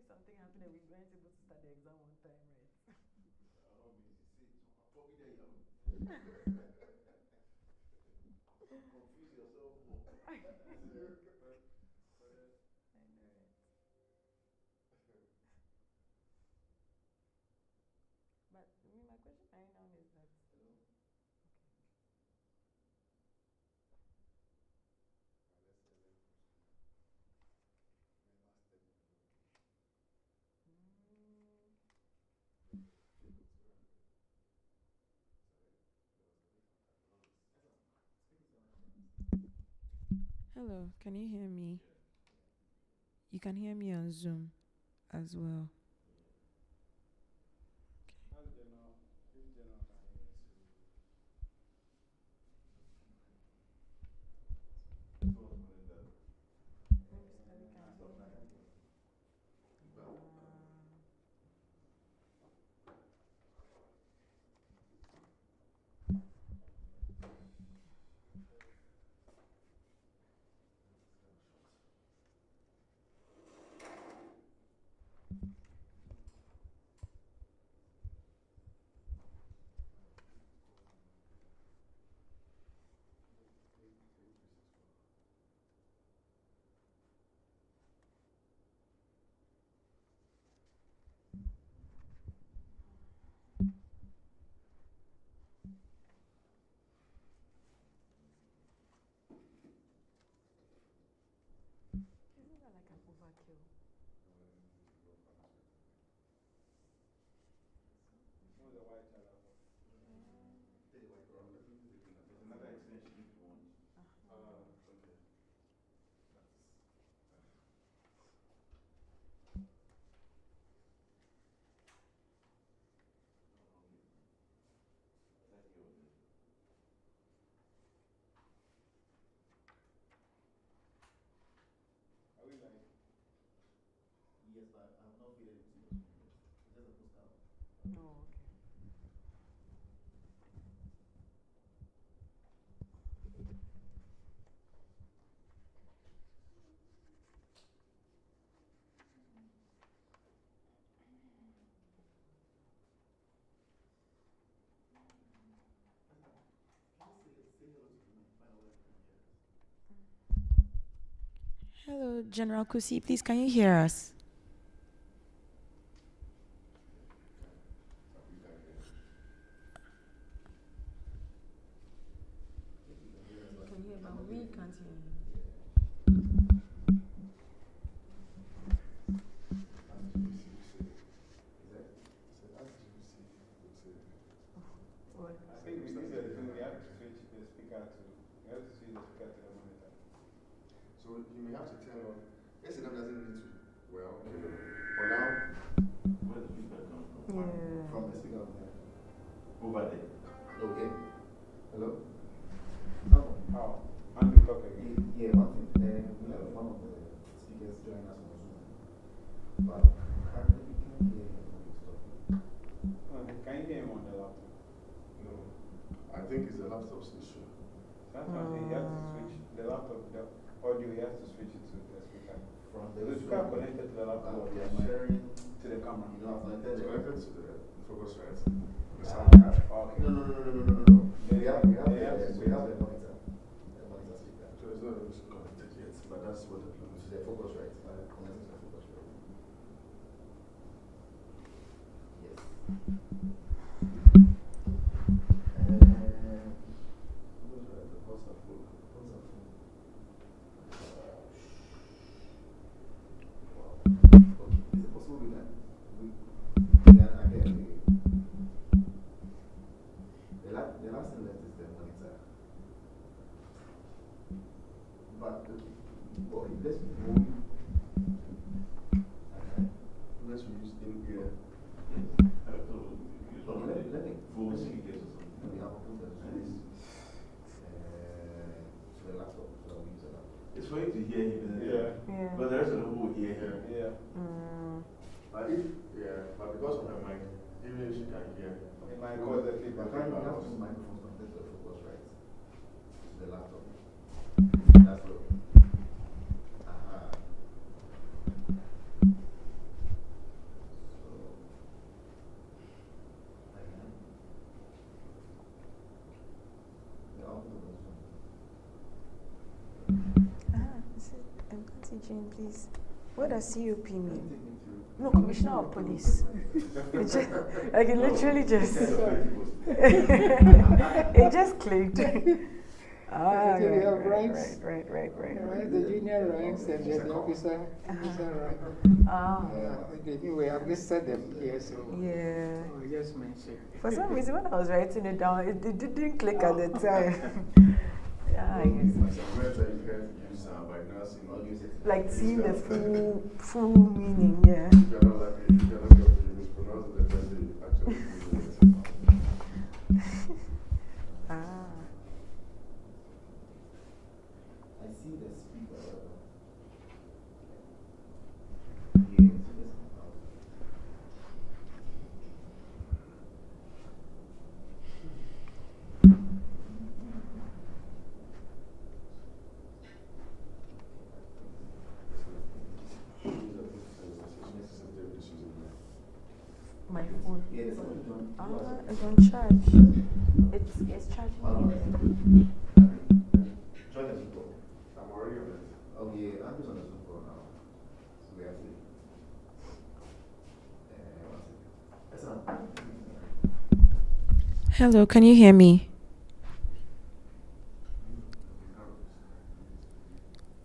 something happened and we weren't able to start the exam on time, right? Confuse yourself more. I know it. But my question right now is that. Hello, can you hear me? You can hear me on Zoom as well. Isn't that like an overkill? There's another extension if you want. Okay. That's yours. Are we live? Yes, but I have not filled it into your screen yet. It's just a postcard. Oh, okay. Say hello to them and find out whether they can hear us. Hello, General Kusi, please can you hear us? Can hear, but we can't hear you. What? I think we need we have to switch the speaker to, we have to switch the speaker to the monitor. So you may have to tell them, SNM doesn't need to, well, for now. Where does the feedback come from? Yeah. From the speaker over there. Over there. Okay. Hello? No. How? And we talk again. Yeah, Martin. We have one of the speakers join us on Zoom. But currently we can't hear him when he's talking. Can you hear him on the laptop? No. I think it's the laptop's issue. That's what I'm saying. You have to switch the laptop, the audio, you have to switch it to the speaker. From The speaker connected to the laptop, we are sharing to the camera. You don't have It's to connected to the focus right. The Ah, sound card. Okay. No. We have the monitor speaker. So it's not connected yet, but that's what the plan is. To the focus right. Connected to the focus right. Yes. The posts are full. Wow. Okay. Is it possible we can again? The last thing left is the monitor. But well, let's move. Unless we use in ear. Let me Full speakers or something. Let me have a put the Zoom to the laptop so that we use the laptop. It's for you to hear him, isn't it? Yeah. But the rest of the people will hear him. Yeah. But if, but because of her mic, even if she can hear. It might cause the feedback. You have two microphones connected to the focus right to the laptop. That's what. Jane, please. What does COP mean? Take me to. No, Commissioner of Police. It just, like it literally just. It just clicked. Ah, So we have right. The junior ranks and the officer rank. Ah. We have listed them here, so Yeah. we just mentioned. For some reason, when I was writing it down, it didn't click at the time. Yeah, I guess. Some words that you can't use by now, Like seeing the full meaning, yeah. you cannot mispronounce it when they actually use it. Ah. I see the speaker. Yeah, it's just about. My phone. Yeah, it's on. It's on charge. It's charging. Join the Zoom call. I'm already on it. Oh, yeah, I'm just on the Zoom call now. So we have to. One second. Hello, can you hear me?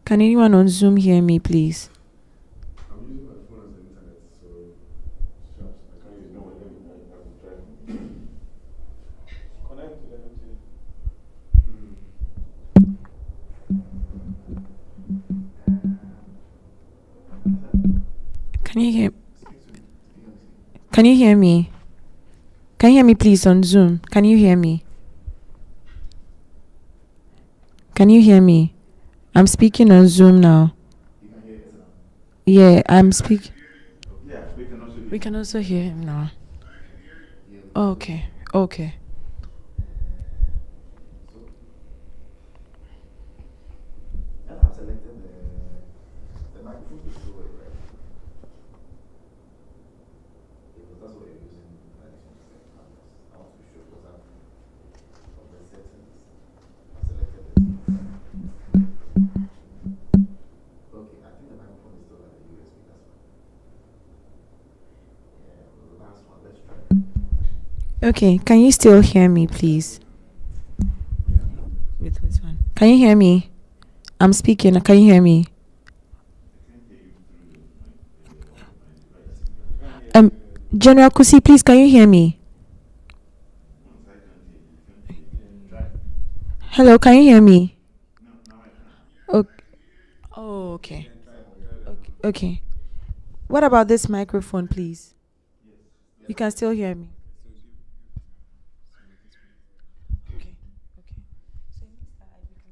Can anyone on Zoom hear me, please? I'm using my phone as the internet, so shucks, I can't use no one. I have to try. Connect to the MTN. Can you hear? Can you hear me? Can you hear me, please, on Zoom? Can you hear me? Can you hear me? I'm speaking on Zoom now. You can hear it now. Yeah, I'm speaking. Yeah, we can also We can also hear him now. Yeah. Okay. Okay. So, and I've selected the microphone to show it, right? Because that's what you're using. I want to show because of the settings. I've selected it. Okay, I think the microphone is still at the USB, that's fine. Yeah, well, the last one, let's try. Okay. Can you still hear me, please? With this one. Can you hear me? I'm speaking. Can you hear me? General Kusi, please, can you hear me? Hello, can you hear me? Okay. Oh, okay. Okay. What about this microphone, please? You can still hear me. Okay.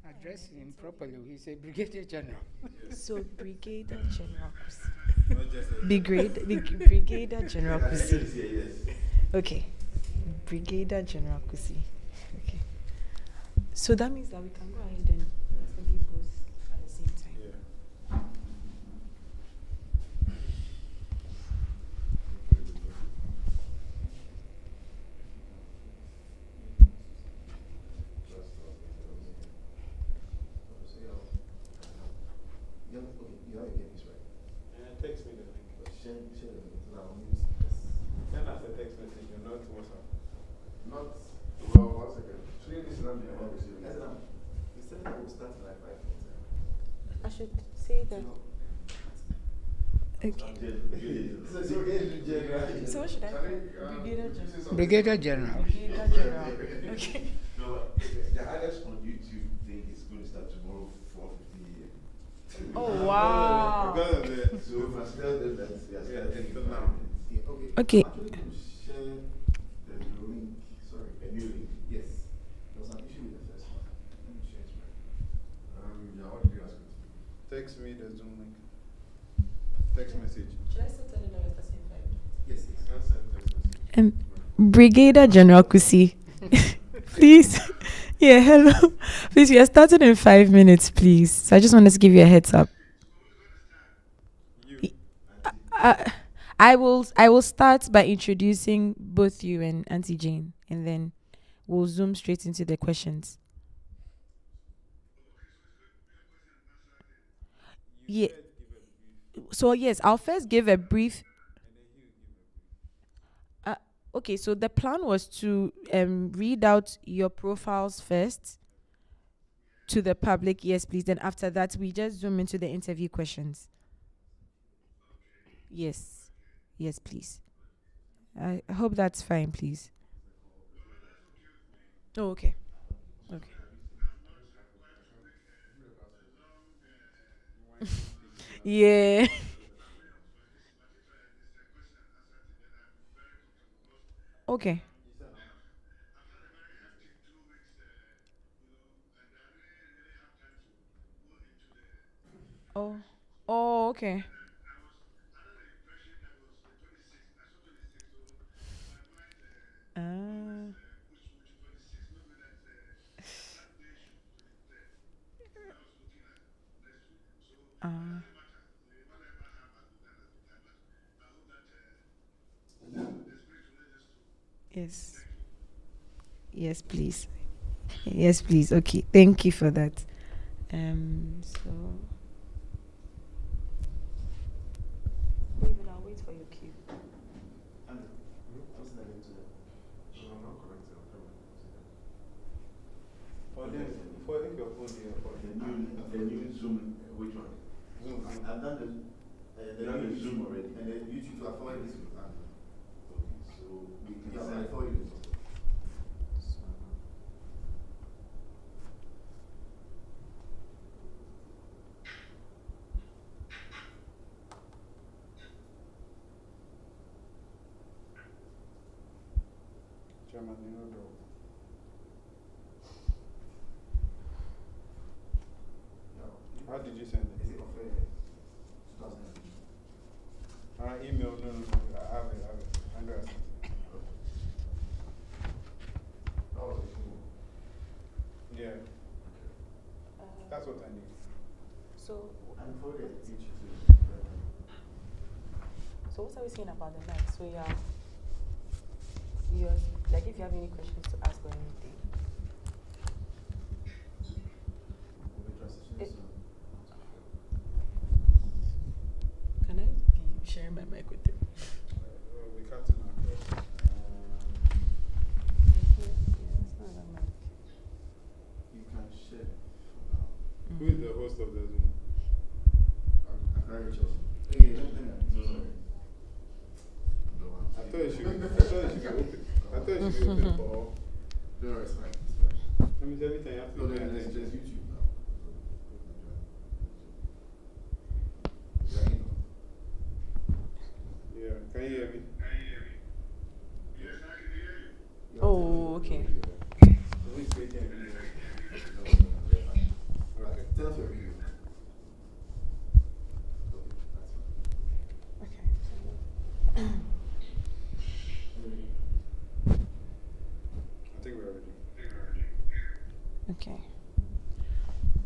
Address him properly. He's a brigadier general. So, Brigadier General Kusi. Brigadier General Kusi. Okay. Brigadier General Kusi. Okay. So that means that we can go ahead and actually both at the same time. Yeah. You have a games, right? Text me the link. Share the link so that I'll use this. Send us a text message, not WhatsApp. Not, well, 1 second. Shouldn't this not be about receiving? Yes, ma'am. We said that we'll start in like 5 minutes. I should say that. Okay. So what should I say? Brigadier General. Brigadier general. Brigadier General. Okay. No, but the highest on YouTube thing is going to start tomorrow, 4:50 a.m. Oh, wow. Because of the. So if I tell them that we are starting in 5 now. minutes, Yeah, Okay. I'm actually going to share the link. Sorry. a new link. Yes. There was an issue with the first one. Let me share it right. Yeah, what did you ask me? Text me the Zoom link. Text message. Should I still tell you that we're starting in 5 minutes? Yes, yes. Can't send text message. Brigadier General Kusi. Please. Yeah, hello. Please, we are starting in 5 minutes, please. So I just wanted to give you a heads up. You. I will start by introducing both you and Auntie Jane, and then we'll zoom straight into the questions. Yeah, So yes, I'll first give a brief. Okay, so the plan was to read out your profiles first to the public. Yes, please. Then after that, we just zoom into the interview questions. Yes, yes, please. I hope that's fine, please. Oh, okay. Okay. Yeah. Okay. Oh. Oh, okay. Ah. Ah. Yes. Yes, please. Yes, please. Okay. Thank you for that. So David, I'll wait for your cue. What's the link to that? No, I'm not connected. I'm trying to For this, for if your phone here, for The new Zoom, which one? Zoom. I've done the You have the Zoom already. and the YouTube to avoid this with Andrew. Okay, so we can Yeah, send. I thought you. Chairman, you know the. How did you send Is it? it of 2015? Email, no. I have it. Andrew has sent it. That was the thing. Yeah, that's what I need. So, And for the YouTube too. so what are we saying about the mic? So you're like, if you have any questions to ask or anything. We'll be transitioning It- soon. Can I be sharing my mic with them? We cut to now. You can share for now. Who is the host of the Zoom? I'm very interested. Hey, let me sorry. I thought it should be open. I thought it should be open for all. No, it's fine. It's fine. That means every time you have to No, pay then it's attention. just YouTube now. Yeah, you know. Yeah, can you hear me? Oh, okay. Who is taking video? Okay. Tell us your video. Okay, that's fine. Okay. I think we're ready. Okay.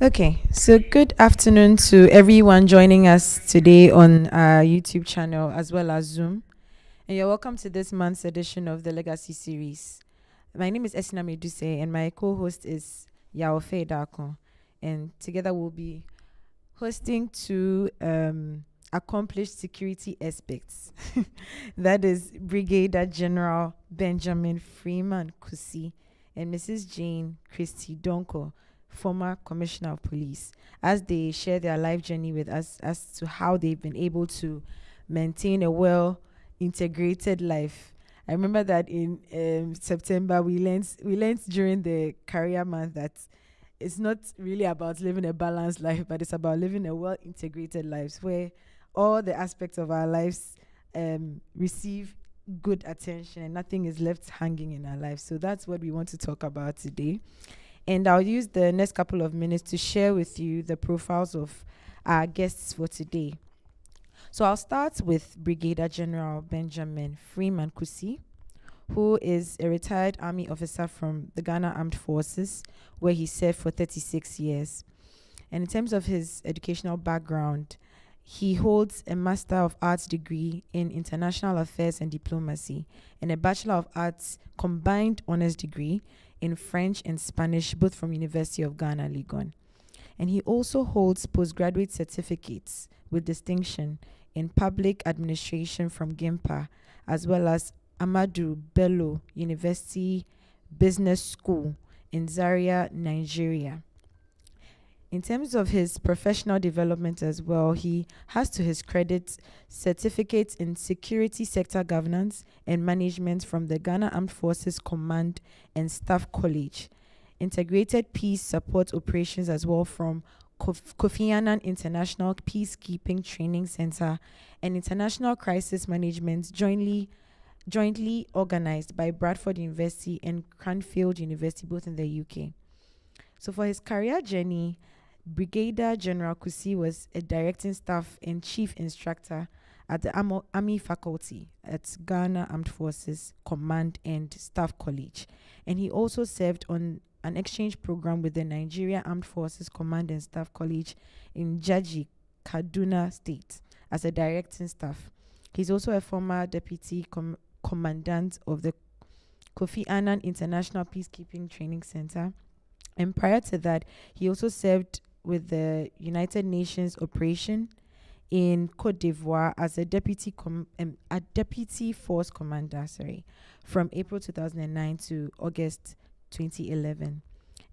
Okay, so good afternoon to everyone joining us today on our YouTube channel as well as Zoom. And you're welcome to this month's edition of the Legacy Series. My name is Esina Meduse and my co-host is Yaofe Dako. And together we'll be hosting two accomplished security experts. That is Brigadier General Benjamin Freeman Kusi and Mrs. Jane Christie Donkor, former Commissioner of Police, as they share their life journey with us as to how they've been able to maintain a well-integrated life. I remember that in September we learned during the career month that it's not really about living a balanced life, but it's about living a well-integrated life where all the aspects of our lives receive good attention and nothing is left hanging in our lives. So that's what we want to talk about today. And I'll use the next couple of minutes to share with you the profiles of our guests for today. So I'll start with Brigadier General Benjamin Freeman Kusi, who is a retired army officer from the Ghana Armed Forces, where he served for 36 years. And in terms of his educational background, he holds a Master of Arts degree in International Affairs and Diplomacy and a Bachelor of Arts combined honors degree in French and Spanish, both from University of Ghana, Legon. And he also holds postgraduate certificates with distinction in public administration from GIMPA, as well as Amadu Bello University Business School in Zaria, Nigeria. In terms of his professional development as well, he has to his credit certificates in security sector governance and management from the Ghana Armed Forces Command and Staff College, integrated peace support operations as well from Kofi Annan International Peacekeeping Training Center, and international crisis management jointly organized by Bradford University and Cranfield University, both in the UK. So for his career journey, Brigadier General Kusi was a directing staff and chief instructor at the Army Faculty at Ghana Armed Forces Command and Staff College. And he also served on an exchange program with the Nigeria Armed Forces Command and Staff College in Jaji, Kaduna State as a directing staff. He's also a former deputy commandant of the Kofi Annan International Peacekeeping Training Center. And prior to that, he also served with the United Nations operation in Cote d'Ivoire as a deputy force commander, from April 2009 to August 2011.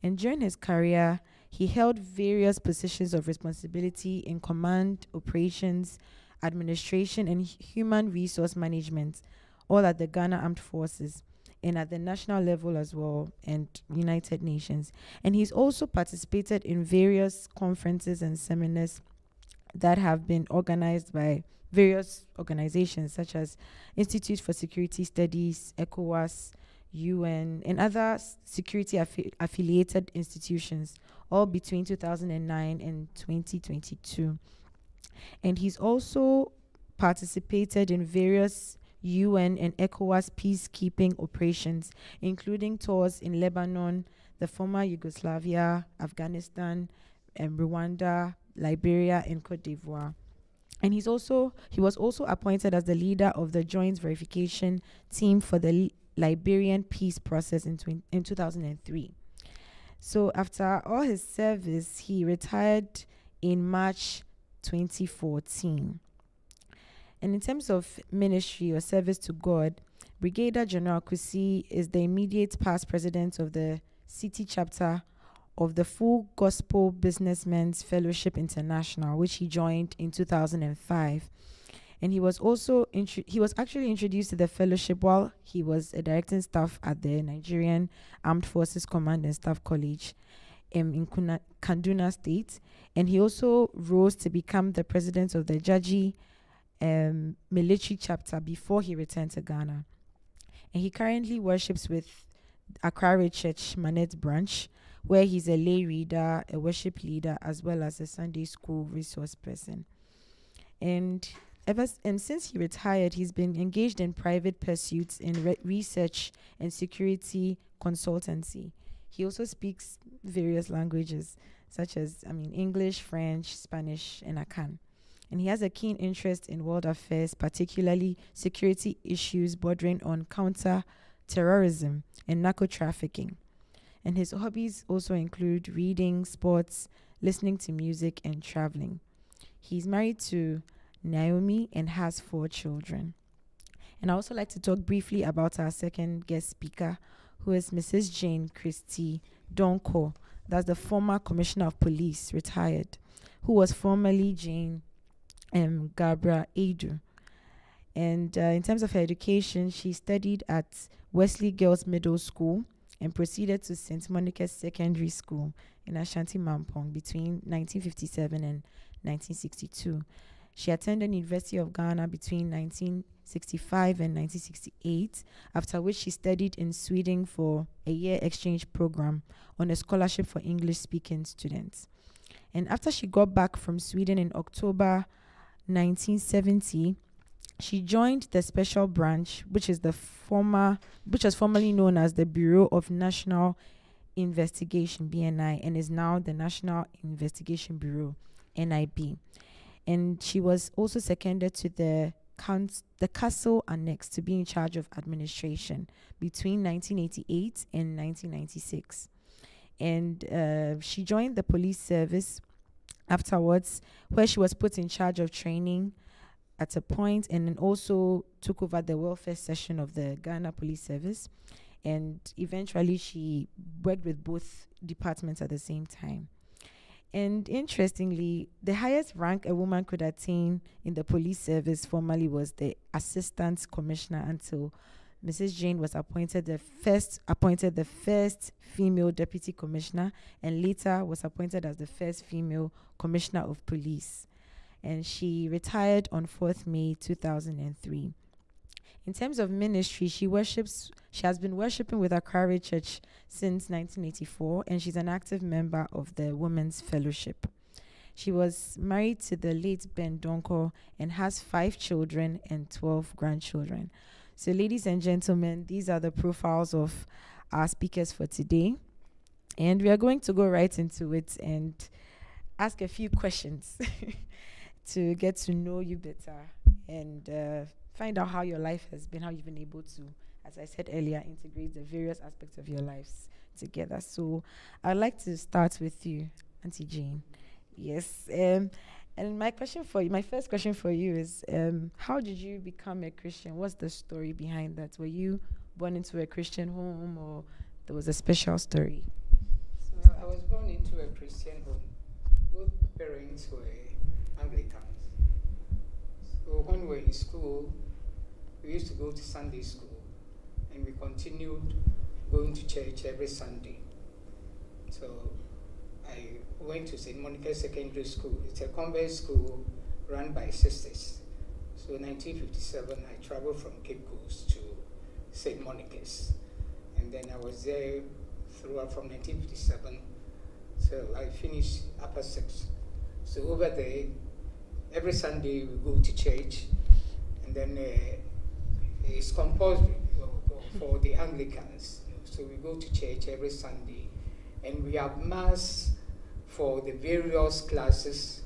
And during his career, he held various positions of responsibility in command, operations, administration, and human resource management, all at the Ghana Armed Forces and at the national level as well, and United Nations. And he's also participated in various conferences and seminars that have been organized by various organizations such as Institute for Security Studies, ECOWAS, UN, and other security affiliated institutions, all between 2009 and 2022. And he's also participated in various UN and ECOWAS peacekeeping operations, including tours in Lebanon, the former Yugoslavia, Afghanistan, Rwanda, Liberia, and Cote d'Ivoire. And he was also appointed as the leader of the Joint Verification Team for the Liberian peace process in 2003. So after all his service, he retired in March 2014. And in terms of ministry or service to God, Brigadier General Kusi is the immediate past president of the city chapter of the Full Gospel Businessmen's Fellowship International, which he joined in 2005. And he was actually introduced to the fellowship while he was a directing staff at the Nigerian Armed Forces Command and Staff College in Kaduna State. And he also rose to become the president of the Jaji military chapter before he returned to Ghana. And he currently worships with Accra Church Manet branch, where he's a lay reader, a worship leader, as well as a Sunday school resource person. And since he retired, he's been engaged in private pursuits in research and security consultancy. He also speaks various languages, such as English, French, Spanish, and Akan. And he has a keen interest in world affairs, particularly security issues bordering on counter-terrorism and narco-trafficking. And his hobbies also include reading, sports, listening to music, and traveling. He's married to Naomi and has 4 children. And I also like to talk briefly about our second guest speaker, who is Mrs. Jane Christie Donkor. That's the former Commissioner of Police, retired, who was formerly Jane Gabra Edu. And in terms of her education, she studied at Wesley Girls Middle School and proceeded to St. Monica's Secondary School in Ashanti Mampong between 1957 and 1962. She attended University of Ghana between 1965 and 1968, after which she studied in Sweden for a year exchange program on a scholarship for English-speaking students. And after she got back from Sweden in October 1970, she joined the special branch, which was formerly known as the Bureau of National Investigation, BNI, and is now the National Investigation Bureau, NIB. And she was also seconded to the Castle Annex to be in charge of administration between 1988 and 1996. And she joined the police service afterwards, where she was put in charge of training at a point, and then also took over the welfare section of the Ghana Police Service. And eventually she worked with both departments at the same time. And interestingly, the highest rank a woman could attain in the police service formerly was the assistant commissioner, until Mrs. Jane was appointed the first female deputy commissioner, and later was appointed as the first female commissioner of police. And she retired on 4th May 2003. In terms of ministry, she has been worshiping with Accra Church since 1984, and she's an active member of the Women's Fellowship. She was married to the late Ben Donkor and has 5 children and 12 grandchildren. So, ladies and gentlemen, these are the profiles of our speakers for today. And we are going to go right into it and ask a few questions to get to know you better and find out how your life has been, how you've been able to, as I said earlier, integrate the various aspects of your lives together. So I'd like to start with you, Auntie Jane. Yes. And my first question for you is, how did you become a Christian? What's the story behind that? Were you born into a Christian home, or there was a special story? So I was born into a Christian home. Both parents were Anglicans. So when we were in school, we used to go to Sunday school, and we continued going to church every Sunday. So I went to St. Monica Secondary School. It's a convent school run by sisters. So in 1957, I traveled from Cape Coast to St. Monica's. And then I was there throughout from 1957 till I finished upper six. So over there, every Sunday we go to church, and then it's compulsory for the Anglicans. So we go to church every Sunday, and we have mass for the various classes,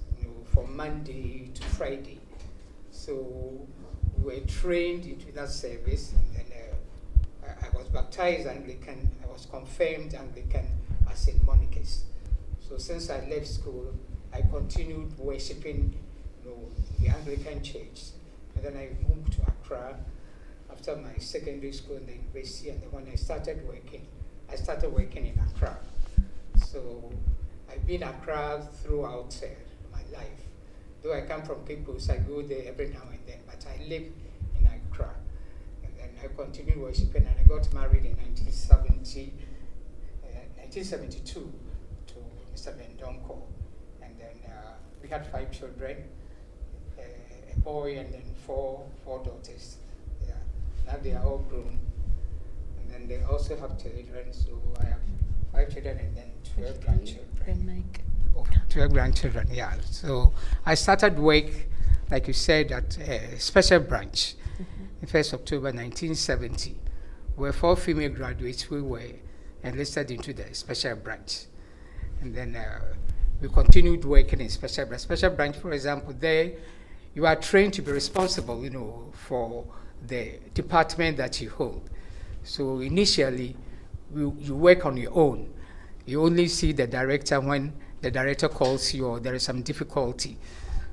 from Monday to Friday. So we were trained into that service, and then I was baptized Anglican. I was confirmed Anglican at St. Monica's. So since I left school, I continued worshiping the Anglican church. And then I moved to Accra after my secondary school in the university, and then when I started working in Accra. So I've been Accra throughout my life. Though I come from Cape Coast, I go there every now and then, but I live in Accra. And then I continued worshiping, and I got married in 1972 to Mr. Ben Donkor. And then we had 5 children, a boy and then four daughters. Yeah. Now they are all grown. And then they also have children, so I have 5 children and then 12 grandchildren. 12 grandchildren, yeah. So I started work, like you said, at a special branch in 1st October 1970. We were 4 female graduates who were enlisted into the special branch. And then we continued working in special branch. Special branch, for example, there you are trained to be responsible, for the department that you hold. So initially, you work on your own. You only see the director when the director calls you or there is some difficulty.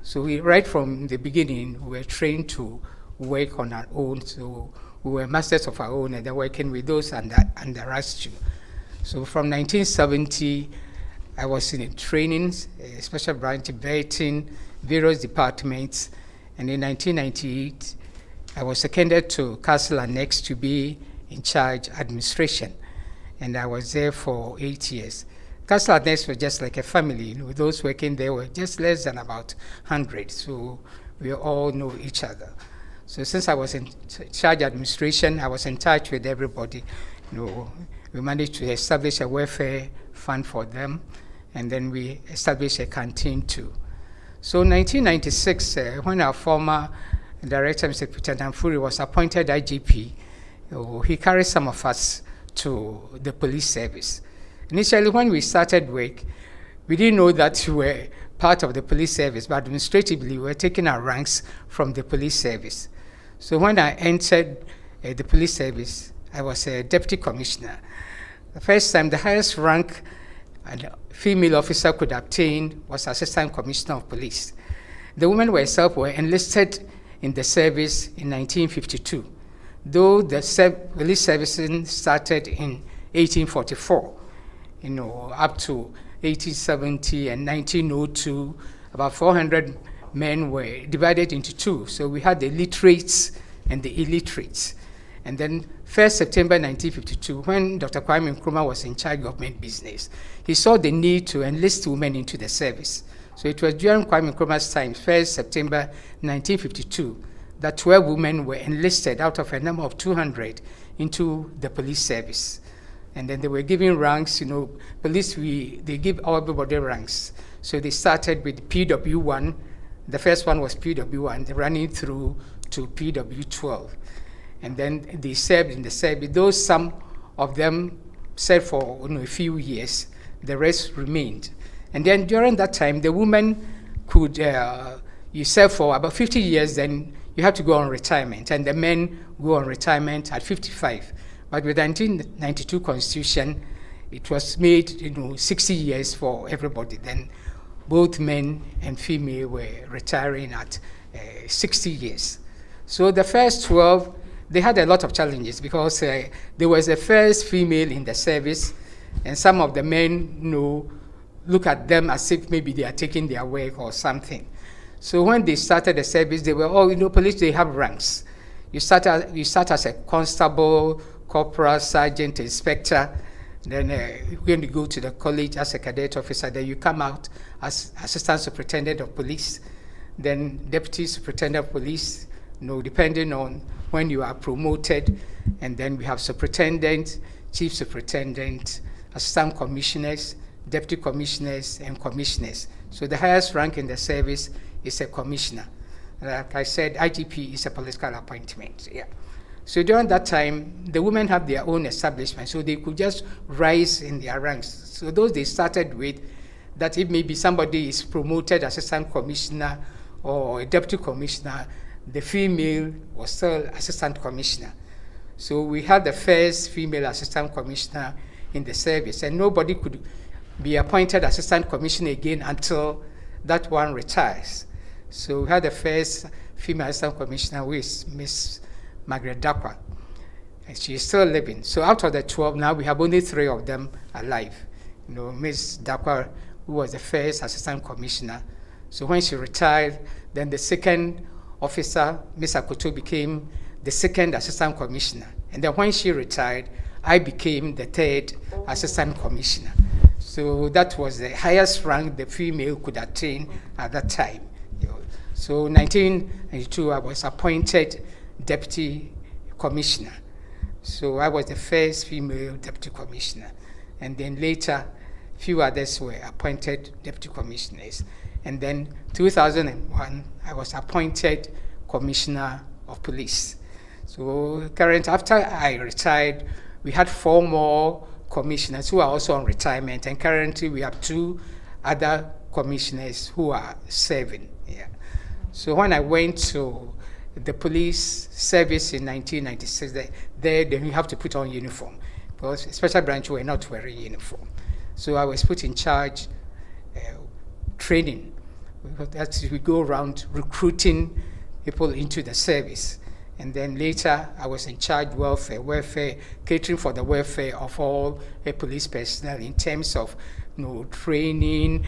So right from the beginning, we were trained to work on our own. So we were masters of our own, and then working with those under us too. So from 1970, I was in training, special branch, vetting, various departments. And in 1998, I was seconded to Castle Annex to be in charge administration. And I was there for 8 years. Castle Annex was just like a family. Those working there were just less than about 100. So we all know each other. So since I was in charge administration, I was in touch with everybody. We managed to establish a welfare fund for them, and then we established a canteen too. So in 1996, when our former director, Mr. Peter Danfuri, was appointed IGP, he carried some of us to the police service. Initially, when we started work, we didn't know that we were part of the police service, but administratively, we were taking our ranks from the police service. So when I entered the police service, I was a deputy commissioner. The first time, the highest rank a female officer could obtain was Assistant Commissioner of Police. The women herself were enlisted in the service in 1952, though the police servicing started in 1844, up to 1870 and 1902. About 400 men were divided into two. So we had the literates and the illiterates. And then 1st September 1952, when Dr. Kwame Nkrumah was in charge of government business, he saw the need to enlist women into the service. So it was during Kwame Nkrumah's time, 1st September 1952, that 12 women were enlisted out of a number of 200 into the police service. And then they were given ranks, police, they give everybody ranks. So they started with PW1. The first one was PW1, running through to PW12. And then they served in the service. Though some of them served for a few years, the rest remained. And then during that time, the women could, you serve for about 50 years, then you have to go on retirement. And the men go on retirement at 55. But with the 1992 Constitution, it was made 60 years for everybody. Then both men and female were retiring at 60 years. So the first 12, they had a lot of challenges because there was a first female in the service, and some of the men look at them as if maybe they are taking their work or something. So when they started the service, they were all, police, they have ranks. You start as a constable, corporal, sergeant, inspector. Then when you go to the college as a cadet officer, then you come out as assistant superintendent of police, then deputy superintendent of police, depending on when you are promoted. And then we have superintendent, chief superintendent, assistant commissioners, deputy commissioners, and commissioners. So the highest rank in the service is a commissioner. Like I said, IGP is a political appointment. Yeah. So during that time, the women have their own establishment, so they could just rise in their ranks. So those they started with, that if maybe somebody is promoted assistant commissioner or a deputy commissioner, the female was still assistant commissioner. So we had the first female assistant commissioner in the service, and nobody could be appointed assistant commissioner again until that one retires. So we had the first female assistant commissioner, who is Miss Margaret Dakwa, and she is still living. So out of the 12, now we have only 3 of them alive. Miss Dakwa, who was the first assistant commissioner. So when she retired, then the second officer, Miss Akoto, became the second assistant commissioner. And then when she retired, I became the third assistant commissioner. So that was the highest rank the female could attain at that time. So 1992, I was appointed deputy commissioner. So I was the first female deputy commissioner. And then later, few others were appointed deputy commissioners. And then 2001, I was appointed commissioner of police. So after I retired, we had 4 more commissioners who are also on retirement. And currently we have 2 other commissioners who are serving. Yeah. So when I went to the police service in 1996, then you have to put on uniform, because special branch were not wearing uniform. So I was put in charge training. We go around recruiting people into the service. And then later I was in charge welfare, catering for the welfare of all police personnel in terms of training,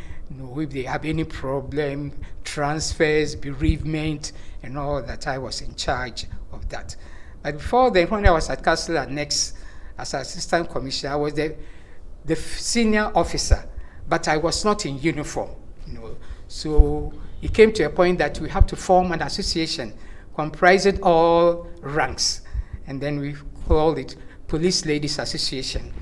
if they have any problem, transfers, bereavement, and all that. I was in charge of that. But before then, when I was at Castle Annex as assistant commissioner, I was the senior officer, but I was not in uniform. So it came to a point that we have to form an association comprising all ranks, and then we called it Police Ladies Association.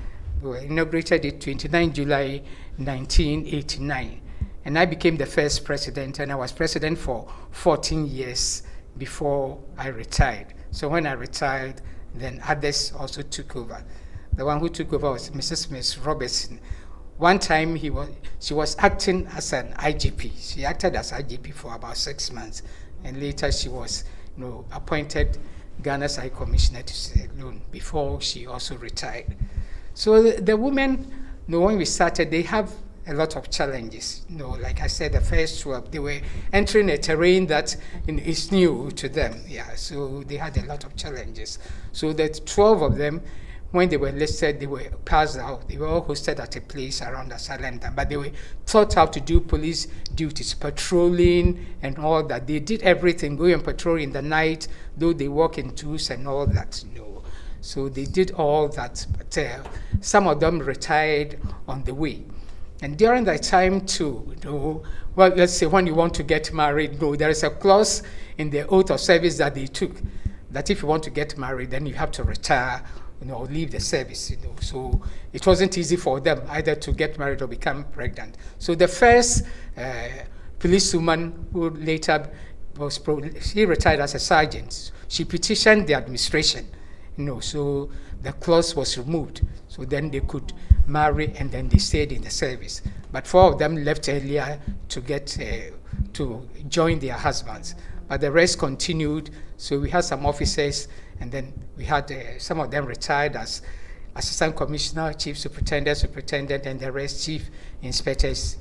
We inaugurated it 29 July 1989, and I became the first president, and I was president for 14 years before I retired. So when I retired, then others also took over. The one who took over was Mrs. Miss Robertson. One time she was acting as an IGP. She acted as IGP for about 6 months, and later she was appointed Ghana's High Commissioner to Sierra Leone before she also retired. So the women when we started, they have a lot of challenges. Like I said, the first 12, they were entering a terrain that is new to them. Yeah, so they had a lot of challenges. So the 12 of them, when they were listed, they were passed out. They were all hosted at a place around Asylum Dam, but they were taught how to do police duties, patrolling and all that. They did everything, going and patrol in the night, though they work in twos and all that. So they did all that, but some of them retired on the way. And during that time too, well, let's say when you want to get married, there is a clause in the oath of service that they took, that if you want to get married, then you have to retire, or leave the service, So it wasn't easy for them either to get married or become pregnant. So the first policewoman who later she retired as a sergeant, she petitioned the administration, so the clause was removed. So then they could marry and then they stayed in the service. But 4 of them left earlier to get to join their husbands. But the rest continued. So we had some officers, and then we had some of them retired as assistant commissioner, chief superintendent, and the rest chief inspectors.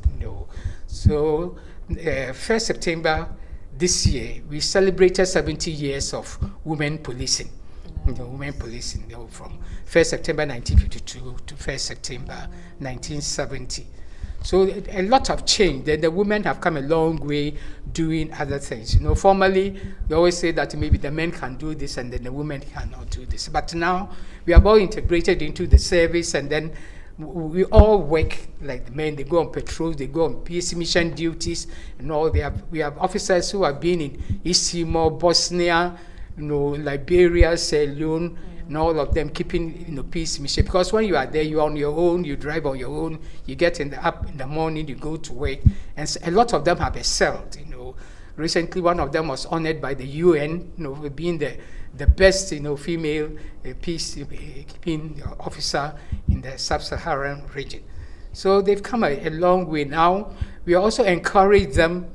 So 1st September this year, we celebrated 70 years of women policing. Women policing, from 1st September 1952 to 1st September 1970. So a lot of change. The women have come a long way doing other things. Formerly, they always say that maybe the men can do this and then the women cannot do this. But now we are all integrated into the service, and then we all work like the men. They go on patrols, they go on peace mission duties, and all. We have officers who have been in East Timor, Bosnia, Liberia, Sierra Leone, and all of them keeping peace mission. Because when you are there, you're on your own, you drive on your own, you get up in the morning, you go to work, and so a lot of them have excelled. Recently, one of them was honored by the UN, being the best, female peacekeeping officer in the sub-Saharan region. So they've come a long way now. We also encourage them,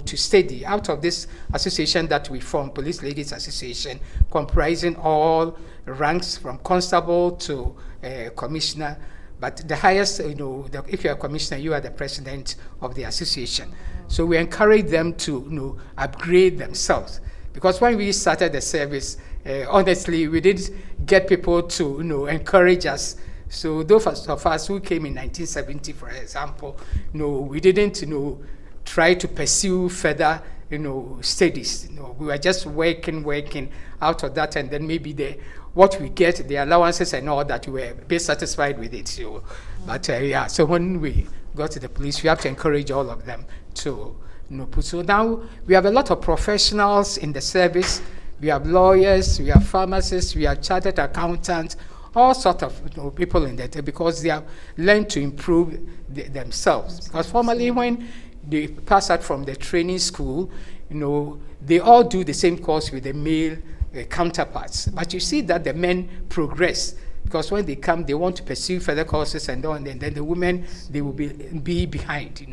to study out of this association that we formed, Police Ladies Association, comprising all ranks from constable to commissioner. But the highest, if you're a commissioner, you are the president of the association. So we encourage them to, upgrade themselves. Because when we started the service, honestly, we didn't get people to, encourage us. So those of us who came in 1970, for example, we didn't, try to pursue further, studies. We were just working out of that, and then maybe what we get, the allowances and all that, we were a bit satisfied with it. So, but so when we got to the police, we have to encourage all of them to, put. So now we have a lot of professionals in the service. We have lawyers, we have pharmacists, we have chartered accountants, all sorts of people in that, because they have learned to improve themselves. Because formerly, when they pass out from the training school, they all do the same course with the male counterparts. But you see that the men progress, because when they come, they want to pursue further courses and on, and then the women, they will be behind,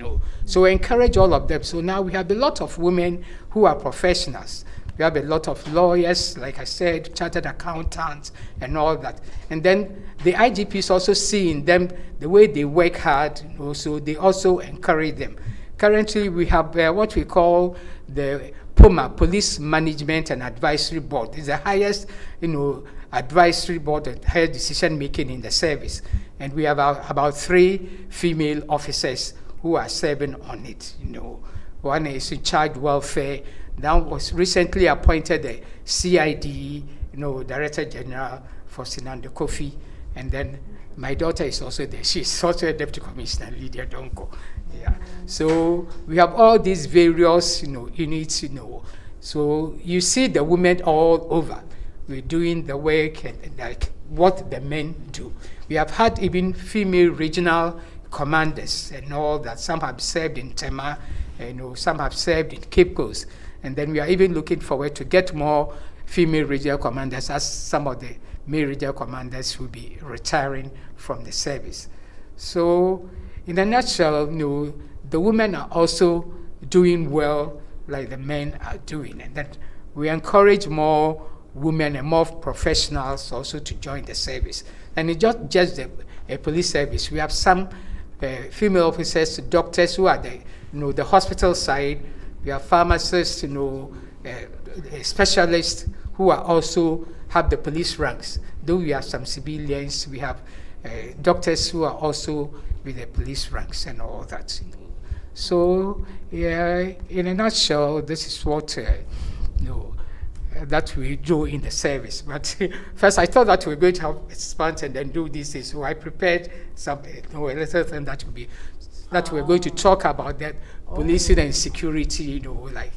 So we encourage all of them. So now we have a lot of women who are professionals. We have a lot of lawyers, like I said, chartered accountants, and all that. And then the IGPs also see in them the way they work hard, so they also encourage them. Currently, we have what we call the POMA, Police Management and Advisory Board. It's the highest, advisory board and higher decision making in the service. And we have about 3 female officers who are serving on it. One is in charge welfare. Now was recently appointed the CID, Director General for Sinando Kofi, and then my daughter is also there. She's also a Deputy Commissioner, Lydia Donkor. Yeah. So we have all these various, units, So you see the women all over. We're doing the work like what the men do. We have had even female regional commanders and all that. Some have served in Tema, some have served in Cape Coast. And then we are even looking forward to get more female regional commanders, as some of the male regional commanders will be retiring from the service. So in a nutshell, the women are also doing well like the men are doing. And that we encourage more women and more professionals also to join the service. And it's just a police service. We have some female officers, doctors who are the hospital side. We have pharmacists, specialists who are also have the police ranks. Though we have some civilians, we have doctors who are also with the police ranks and all that. So, yeah, in a nutshell, this is what that we do in the service. But first, I thought that we were going to have expand and then do this. So I prepared some a little thing that we're going to talk about that policing and security. Like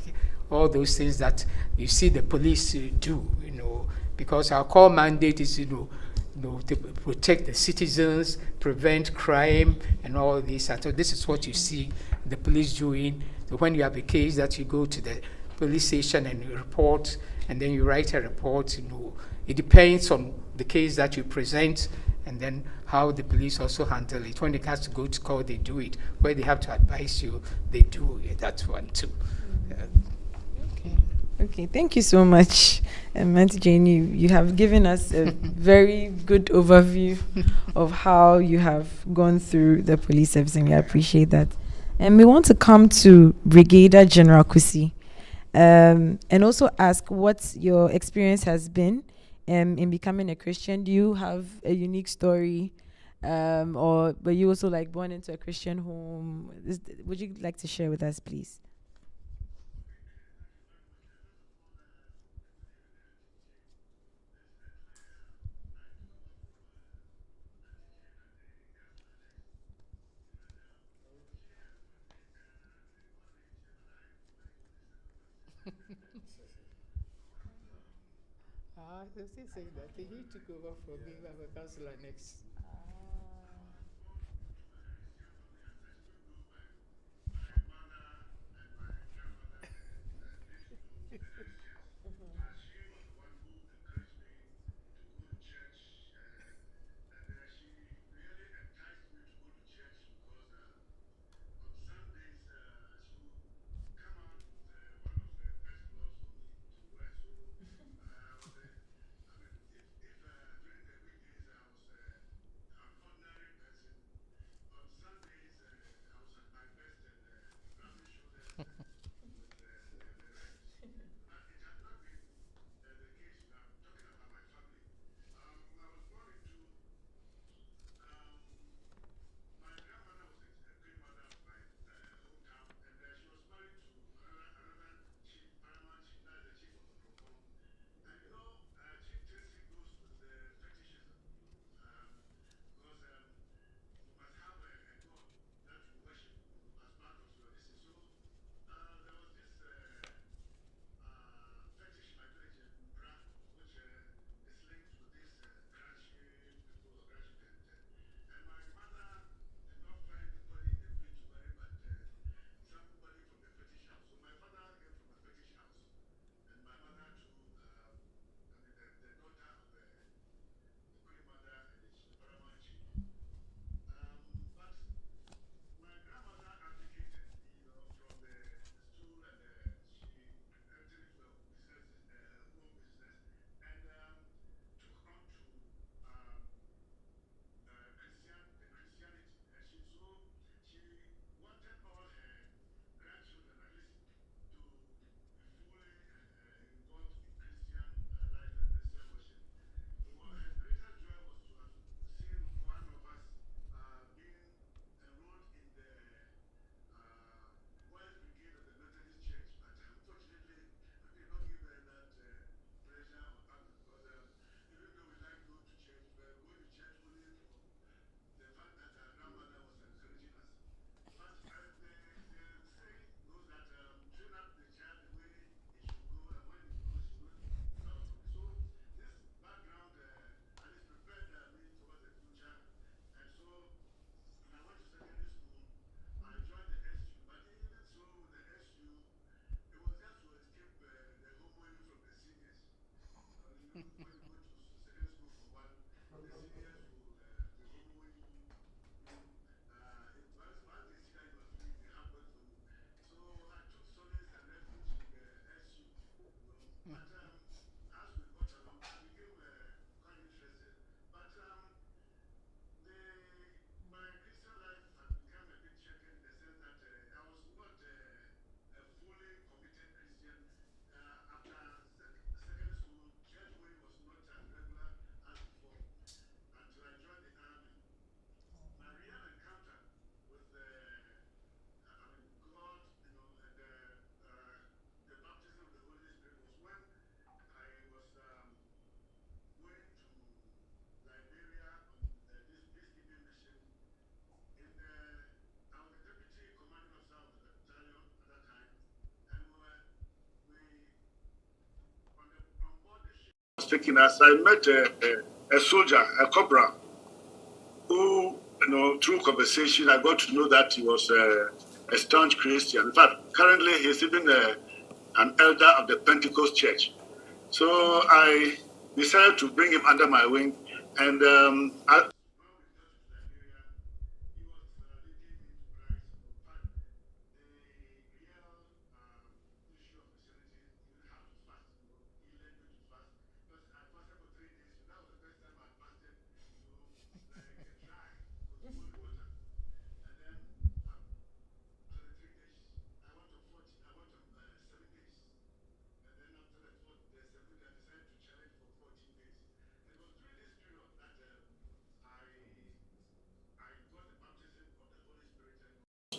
all those things that you see the police do. Because our core mandate is to protect the citizens, prevent crime, and all this. And so this is what you see the police doing. So when you have a case that you go to the police station and you report, and then you write a report, it depends on the case that you present, and then how the police also handle it. When it has to go to court, they do it. Where they have to advise you, they do that one too. Okay, thank you so much, Auntie Jane. You have given us a very good overview of how you have gone through the police service, and we appreciate that. And we want to come to Brigadier General Kusi, and also ask what your experience has been in becoming a Christian. Do you have a unique story, or were you also born into a Christian home? Would you like to share with us, please? They still saying that he took over from me as a councillor next. speaking, as I met a soldier, a corporal, who, through conversation, I got to know that he was a staunch Christian. In fact, currently he's even an elder of the Pentecost Church. So I decided to bring him under my wing, and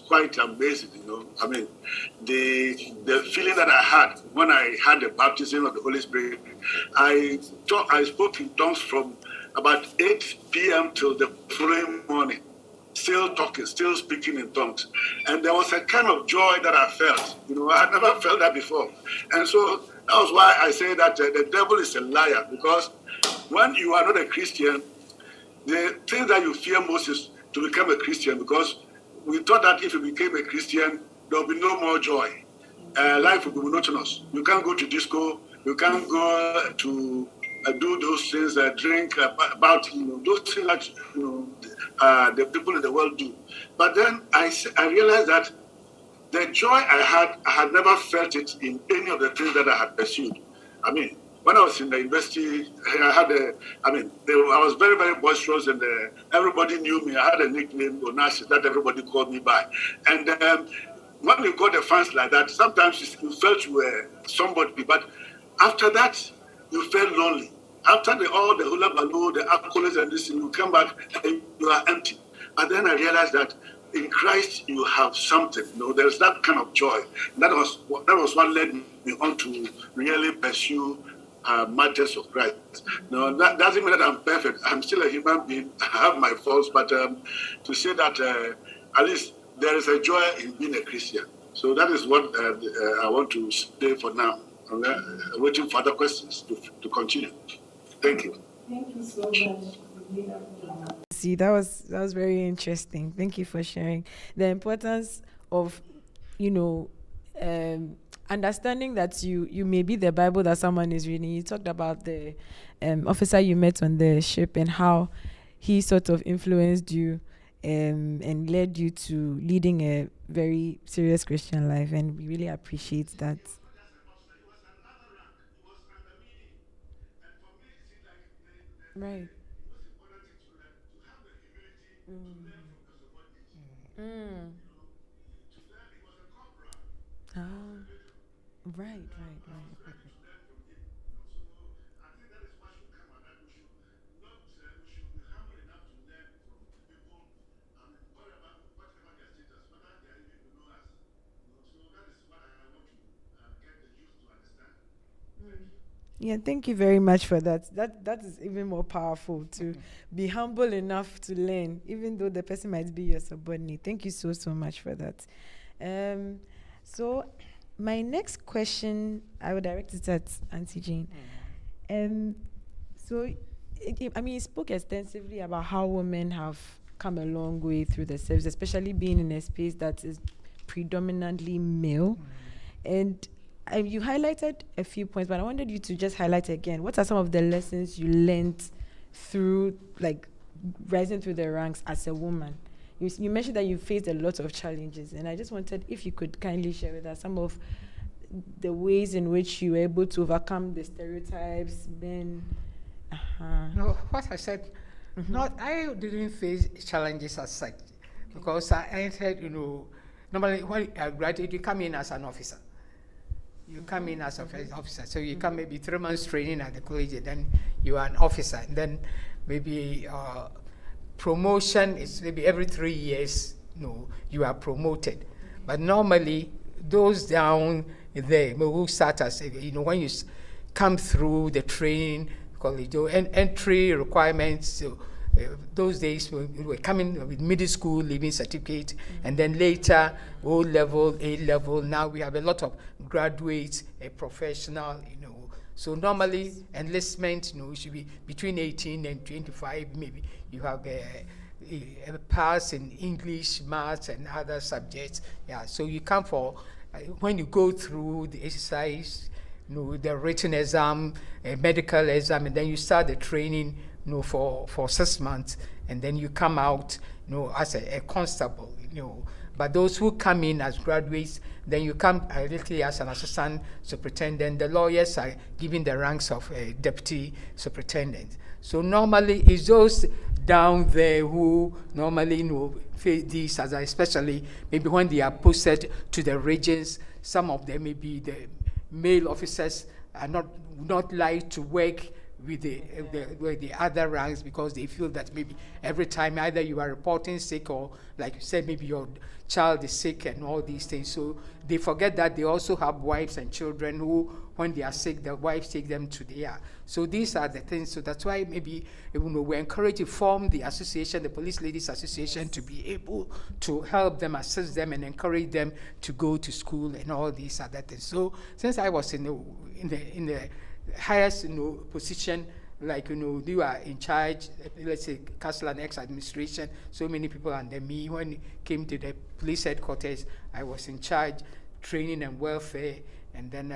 quite amazing, I mean, the feeling that I had when I had the baptism of the Holy Spirit, I spoke in tongues from about 8 p.m. till the following morning, still talking, still speaking in tongues. And there was a kind of joy that I felt. I had never felt that before. And so that was why I say that the devil is a liar, because when you are not a Christian, the thing that you fear most is to become a Christian, because we thought that if you became a Christian, there will be no more joy. Life will be monotonous. You can't go to disco. You can't go to do those things, drink, about those things that the people in the world do. But then I realized that the joy I had never felt it in any of the things that I had pursued. I mean, when I was in the university, I was very, very boisterous, and everybody knew me. I had a nickname, Onassis, that everybody called me by. And when you got the fans like that, sometimes you felt you were somebody, but after that, you felt lonely. After all the hula baloo, the accolades and this, you come back and you are empty. But then I realized that in Christ you have something. There's that kind of joy. And that was what led me on to really pursue matters of Christ. That doesn't mean that I'm perfect. I'm still a human being. I have my faults, but to say that at least there is a joy in being a Christian. So that is what I want to say for now. I'm waiting for other questions to continue. Thank you. Thank you so much. See, that was very interesting. Thank you for sharing the importance of, understanding that you may be the Bible that someone is reading. You talked about the officer you met on the ship and how he sort of influenced you and led you to leading a very serious Christian life, and we really appreciate that. Right. Right. Yeah, thank you very much for that. That is even more powerful, to be humble enough to learn, even though the person might be your subordinate. Thank you so much for that. So my next question, I would direct it at Auntie Jane. So, you spoke extensively about how women have come a long way through the service, especially being in a space that is predominantly male. And you highlighted a few points, but I wanted you to just highlight again. What are some of the lessons you learned through, rising through the ranks as a woman? You mentioned that you faced a lot of challenges, and I just wanted, if you could kindly share with us some of the ways in which you were able to overcome the stereotypes, men. No, what I said, I didn't face challenges as such, because I entered, normally when I graduate, you come in as an officer. You come in as an officer, so you come maybe 3 months training at the college, then you are an officer, and then maybe promotion is maybe every 3 years. You are promoted. But normally, those down there who start as when you come through the training college, entry requirements. So, those days we were coming with middle school leaving certificate, and then later O level, A level. Now we have a lot of graduates, a professional, So normally enlistment, it should be between 18 and 25. Maybe you have a pass in English, maths, and other subjects. Yeah, so you come for when you go through the exercise, the written exam, a medical exam, and then you start the training, for 6 months, and then you come out, as a constable, But those who come in as graduates, then you come directly as an assistant superintendent. The lawyers are given the ranks of deputy superintendent. So normally it's those down there who normally face these, especially maybe when they are posted to the regions. Some of them, maybe the male officers, are not like to work with the other ranks, because they feel that maybe every time either you are reporting sick, or like you said, maybe your child is sick and all these things. So they forget that they also have wives and children who, when they are sick, their wives take them to the ER. So these are the things. So that's why maybe we encourage to form the association, the Police Ladies Association, to be able to help them, assist them, and encourage them to go to school and all these other things. So since I was in the highest position, like you are in charge, let's say Castle and X administration, so many people under me. When it came to the police headquarters, I was in charge training and welfare, and then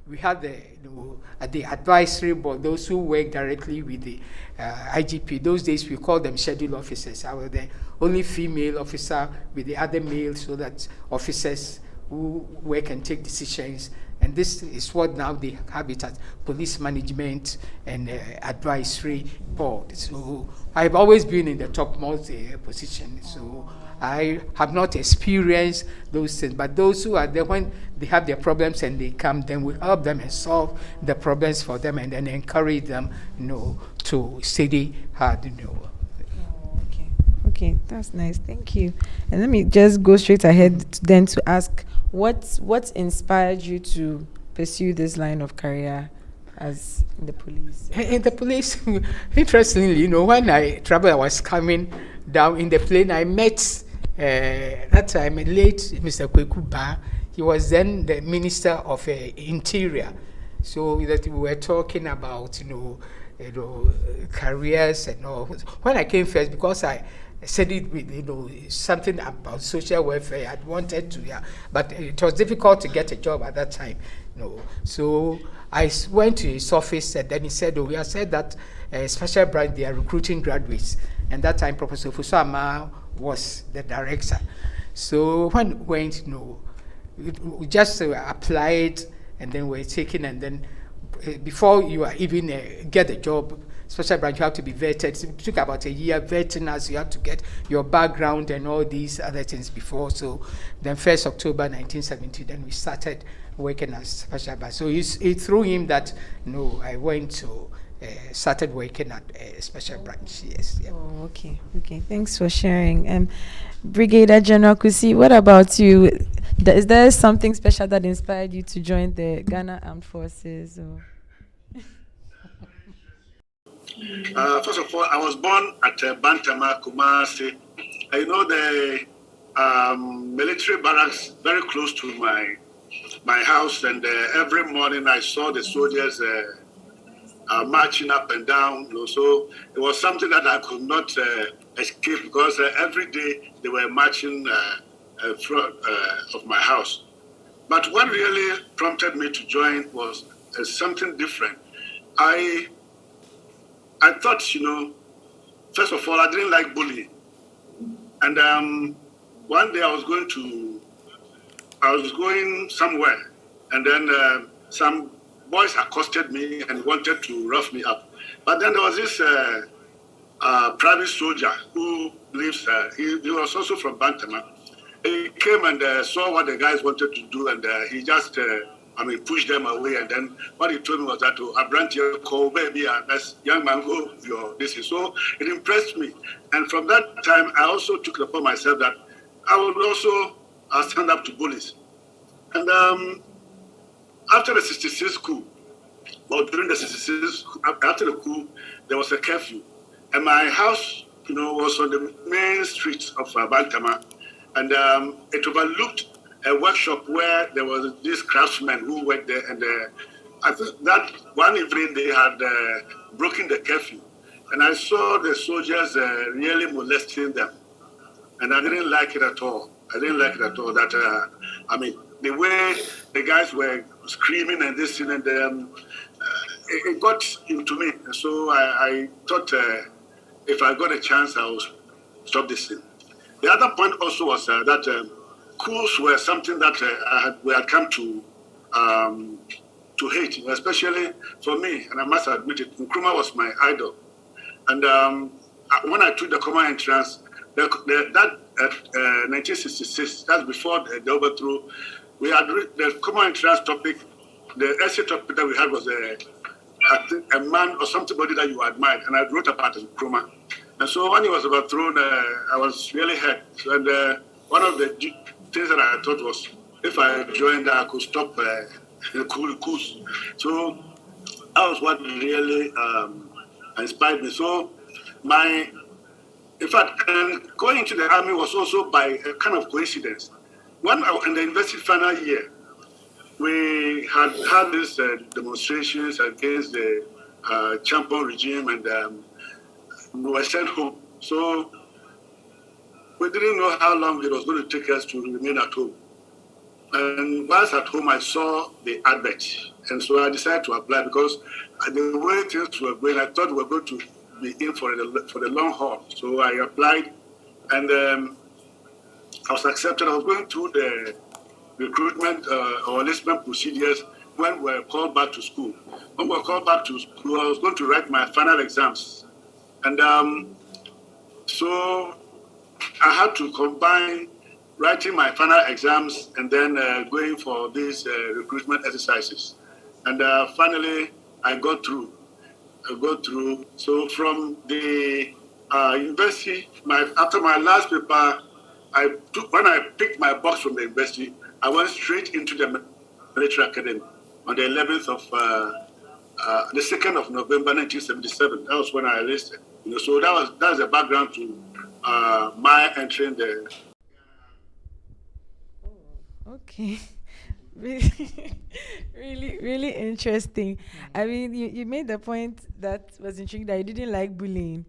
we had the advisory board, those who work directly with the IGP. Those days we called them schedule officers. I was the only female officer with the other male, so that officers who work and take decisions. And this is what now they have it as police management and advisory board. So I've always been in the topmost position. So I have not experienced those things. But those who are there, when they have their problems and they come, then we help them and solve the problems for them, and then encourage them, to study hard, Okay, that's nice. Thank you. And let me just go straight ahead then to ask, what inspired you to pursue this line of career as in the police? In the police, interestingly, when I traveled, I was coming down in the plane. I met that time late Mr. Kwekuba. He was then the Minister of Interior. So that we were talking about careers and all. When I came first, because I said it with something about social welfare, I wanted to, but it was difficult to get a job at that time. So I went to his office, and then he said, we have said that special branch, they are recruiting graduates. And that time Professor Fusama was the director. So when we went, we just applied, and then we're taken, and then before you are even get a job, special branch, you have to be vetted. It took about a year vetting us. You have to get your background and all these other things before. So then 1st October 1970, then we started working as special branch. So it through him that I went to started working at special branch. Yes. Yeah. Oh, okay. Thanks for sharing. Brigadier General Kusi, what about you? Is there something special that inspired you to join the Ghana Armed Forces? Or? First of all, I was born at Bantama, Kumasi. The military barracks very close to my house, and every morning I saw the soldiers marching up and down. So it was something that I could not escape, because every day they were marching in front of my house. But what really prompted me to join was something different. I thought, first of all, I didn't like bullying. And one day I was going somewhere, and then some boys accosted me and wanted to rough me up. But then there was this private soldier who lives, he was also from Bantama. He came and saw what the guys wanted to do, and he just pushed them away. And then what he told me was that, I brought your call, baby, as young man, go your this is. So it impressed me. And from that time, I also took it upon myself that I would also stand up to bullies. And after the 66 coup, during the 66, after the coup, there was a curfew. And my house, was on the main street of Bantama. And it overlooked a workshop where there was this craftsman who worked there, and I think that one evening they had broken the curfew, and I saw the soldiers really molesting them, and I didn't like it at all. I didn't like it at all. That I mean, the way the guys were screaming and this and it got into me. And so I thought if I got a chance, I would stop this thing. The other point also was that coups were something that we had come to hate, especially for me, and I must admit it. Nkrumah was my idol. And when I took the common entrance, that 1966, that's before the overthrow, we had the common entrance topic. The essay topic that we had was a man or somebody that you admired, and I wrote about Nkrumah. And so when he was overthrown, I was really hurt. And one of the things that I thought was, if I joined, I could stop the coups. So that was what really inspired me. So in fact, going into the army was also by a kind of coincidence. When I was in the university final year, we had these demonstrations against the Champon regime, and we were sent home. So we didn't know how long it was going to take us to remain at home. And whilst at home, I saw the advert. And so I decided to apply because the way things were going, I thought we were going to be in for the long haul. So I applied, and I was accepted. I was going through the recruitment or enlistment procedures when we were called back to school. When we were called back to school, I was going to write my final exams. And so I had to combine writing my final exams and then going for these recruitment exercises. And finally, I got through. So from the university, after my last paper, when I picked my box from the university, I went straight into the military academy on the 11th of the 2nd of November 1977. That was when I enlisted. So that's the background to my entry in the. Okay. Really interesting. I mean, you made the point that was intriguing, that you didn't like bullying,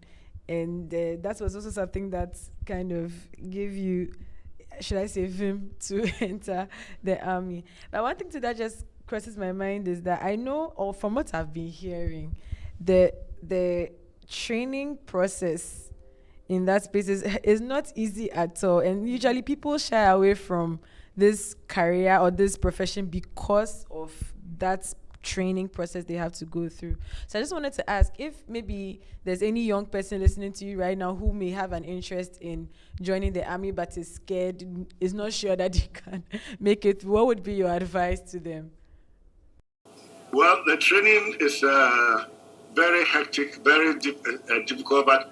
and that was also something that kind of gave you, should I say, vim to enter the army. But one thing that just crosses my mind is that I know, or from what I've been hearing, the training process in that space is not easy at all, and usually people shy away from this career or this profession because of that training process they have to go through. So I just wanted to ask if maybe there's any young person listening to you right now who may have an interest in joining the army but is scared, is not sure that they can make it. What would be your advice to them? Well, the training is very hectic, very difficult, but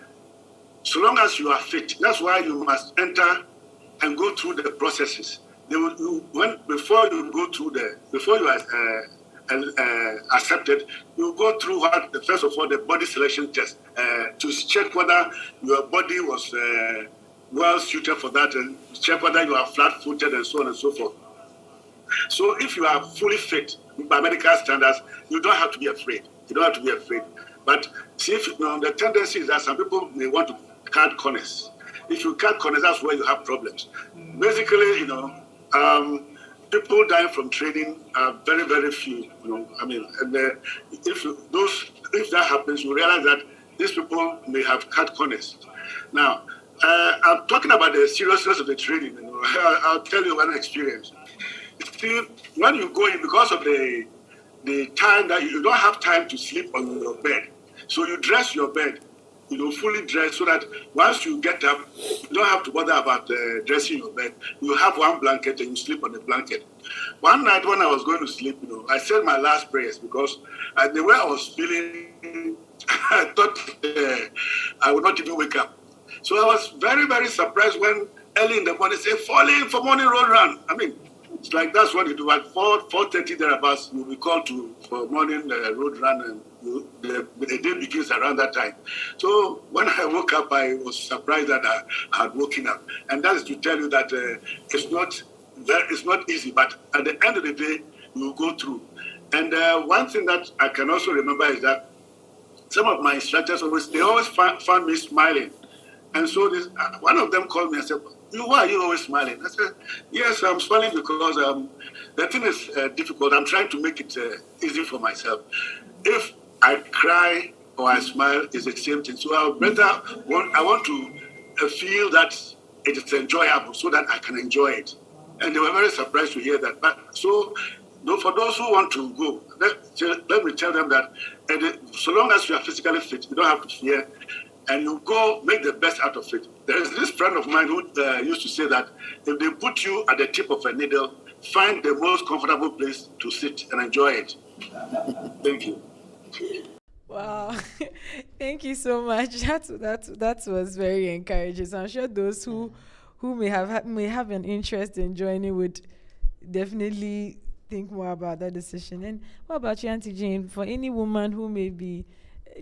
so long as you are fit, that's why you must enter and go through the processes. Before you are accepted, you go through first of all the body selection test to check whether your body was well suited for that, and check whether you are flat-footed and so on and so forth. So if you are fully fit by medical standards, you don't have to be afraid. But see, the tendency is that some people may want to cut corners. If you cut corners, that's where you have problems. Basically, people dying from training are very, very few. And if that happens, you realize that these people may have cut corners. Now, I'm talking about the seriousness of the training. I'll tell you one experience. See, when you go in, because of the time that you don't have time to sleep on your bed, so you dress your bed, fully dressed, so that once you get up, you don't have to bother about dressing your bed. You have one blanket and you sleep on the blanket. One night when I was going to sleep, I said my last prayers because the way I was feeling, I thought I would not even wake up. So I was very, very surprised when early in the morning they say, fall in for morning road run. It's like that's what you do. At 4:30 thereabouts, you'll be called for morning road run, and the day begins around that time. So when I woke up, I was surprised that I had woken up, and that is to tell you that it's not easy. But at the end of the day, you go through. And one thing that I can also remember is that some of my instructors always found me smiling. And so one of them called me and said, why are you always smiling? I said, yes, I'm smiling because the thing is difficult. I'm trying to make it easy for myself. If I cry or I smile, it's the same thing. So I want to feel that it is enjoyable so that I can enjoy it. And they were very surprised to hear that. But so for those who want to go, let me tell them that so long as you are physically fit, you don't have to fear, and you go make the best out of it. There is this friend of mine who used to say that if they put you at the tip of a needle, find the most comfortable place to sit and enjoy it. Thank you. Wow, thank you so much. That was very encouraging. So I'm sure those who may have an interest in joining would definitely think more about that decision. And what about you, Auntie Jane? For any woman who may be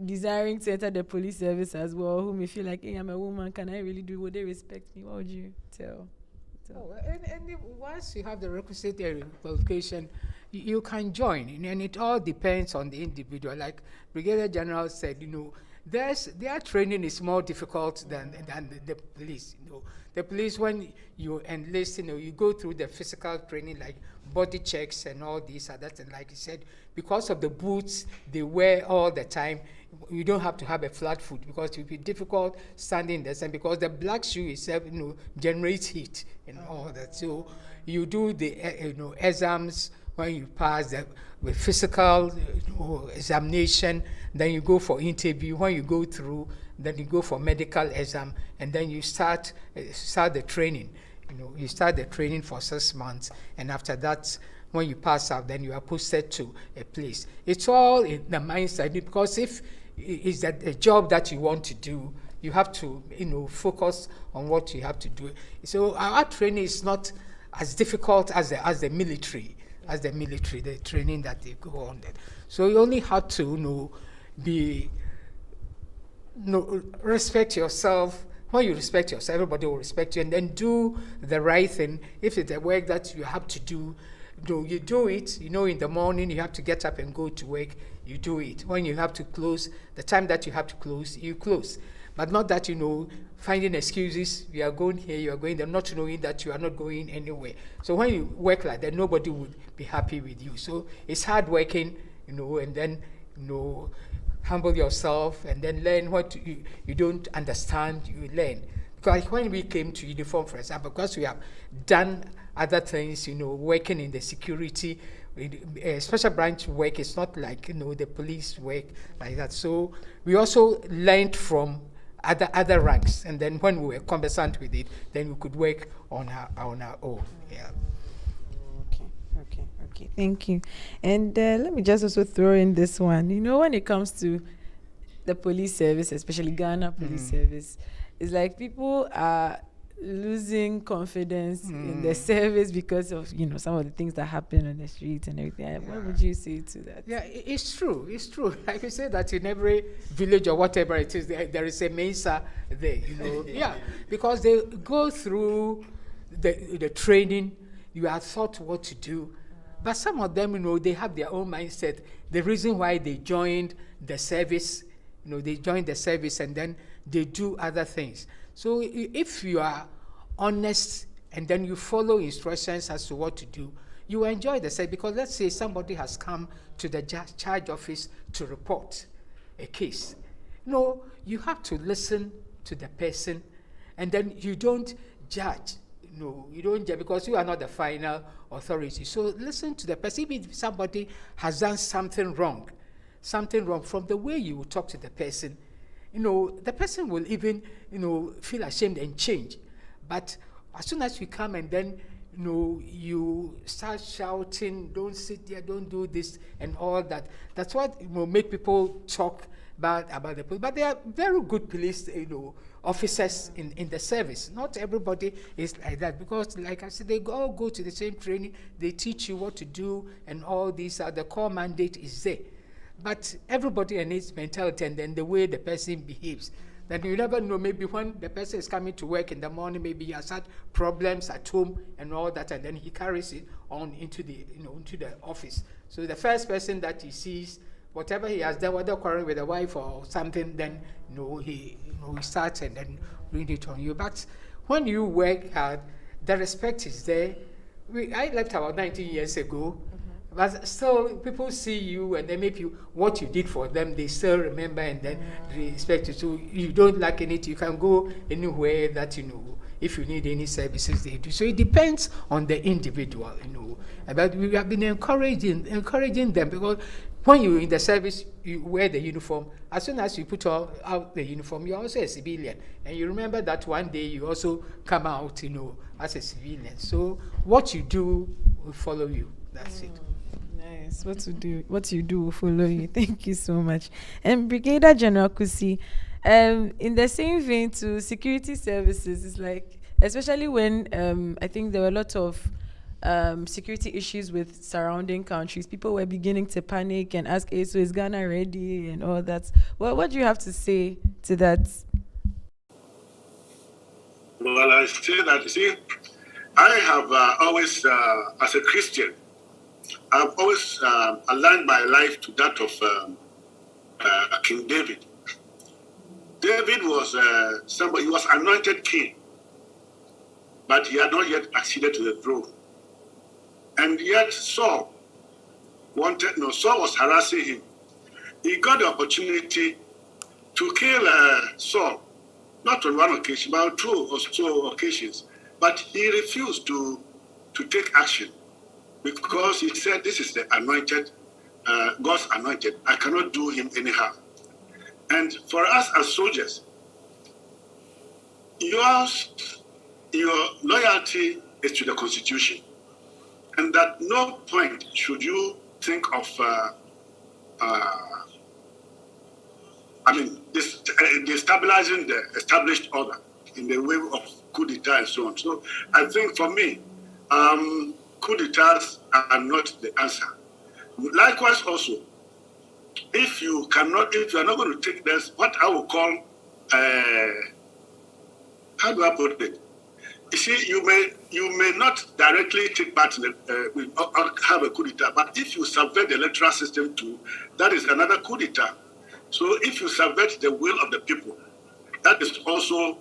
desiring to enter the police service as well, who may feel like, hey, I'm a woman, can I really do? Would they respect me? What would you tell? And once you have the requisite qualification, you can join, and it all depends on the individual. Like Brigadier General said, their training is more difficult than the police. The police, when you enlist, you go through the physical training, like body checks and all these other things. Like you said, because of the boots they wear all the time, you don't have to have a flat foot because it will be difficult standing in the sun because the black shoe itself, generates heat and all that. So you do the exams. When you pass with physical examination, then you go for interview. When you go through, then you go for medical exam, and then you start the training. You start the training for 6 months, and after that, when you pass out, then you are posted to a place. It's all in the mindset, because if it's a job that you want to do, you have to focus on what you have to do. So our training is not as difficult as the military. The training that they go on. So you only have to respect yourself. When you respect yourself, everybody will respect you, and then do the right thing. If it's a work that you have to do, you do it. In the morning you have to get up and go to work, you do it. When you have to close, the time that you have to close, you close. But not that, finding excuses, you are going here, you are going there, not knowing that you are not going anywhere. So when you work like that, nobody would be happy with you. So it's hard working, and then, humble yourself and then learn what you don't understand, you learn. Because when we came to uniform, for example, because we have done other things, working in the security, special branch work is not like, the police work like that. So we also learned from other ranks, and then when we were conversant with it, then we could work on our own. Yeah. Okay. Thank you. And let me just also throw in this one. When it comes to the police service, especially Ghana police service, it's like people are losing confidence in the service because of some of the things that happen on the streets and everything. Yeah. What would you say to that? Yeah, it's true. Like you say that in every village or whatever it is, there is a mesa there. Yeah, because they go through the training. You are taught what to do, but some of them, they have their own mindset. The reason why they joined the service, they join the service and then they do other things. So if you are honest and then you follow instructions as to what to do, you enjoy the service. Because let's say somebody has come to the charge office to report a case. You have to listen to the person, and then you don't judge. You don't judge because you are not the final authority. So listen to the person. If somebody has done something wrong, from the way you talk to the person, the person will even, feel ashamed and change. But as soon as you come and then, you start shouting, don't sit there, don't do this and all that. That's what will make people talk about the police. But they are very good police, officers in the service. Not everybody is like that because, like I said, they all go to the same training. They teach you what to do and all these. The core mandate is there. But everybody and its mentality and then the way the person behaves. Then you never know, maybe when the person is coming to work in the morning, maybe he has had problems at home and all that, and then he carries it on into the, into the office. So the first person that he sees, whatever he has done, whether quarreling with the wife or something, then he starts and then bring it on you. But when you work hard, the respect is there. I left about 19 years ago, but still people see you, and then maybe what you did for them, they still remember, and then they respect you. So you don't lack anything. You can go anywhere that if you need any services, they do. So it depends on the individual, But we have been encouraging them, because when you're in the service, you wear the uniform. As soon as you put out the uniform, you're also a civilian. And you remember that one day you also come out, as a civilian. So what you do will follow you. That's it. Nice. What you do will follow you. Thank you so much. And Brigadier General Kusi, in the same vein to security services, it's like, especially when I think there were a lot of security issues with surrounding countries, people were beginning to panic and ask, hey, so is Ghana ready and all that? Well, what do you have to say to that? Well, I say that, I have always, as a Christian, I've always aligned my life to that of King David. David was somebody, he was anointed king, but he had not yet acceded to the throne. And yet Saul was harassing him. He got the opportunity to kill Saul, not on one occasion, but on 2 or so occasions. But he refused to take action, because he said, this is the anointed, God's anointed. I cannot do him any harm. And for us as soldiers, your loyalty is to the Constitution. And at no point should you think of, destabilizing the established order in the way of coup d'etat and so on. So I think for me, coup d'etats are not the answer. Likewise also, if you are not going to take this, what I will call, how do I put it? You see, you may not directly take part in have a coup d'etat, but if you subvert the electoral system too, that is another coup d'etat. So if you subvert the will of the people, that is also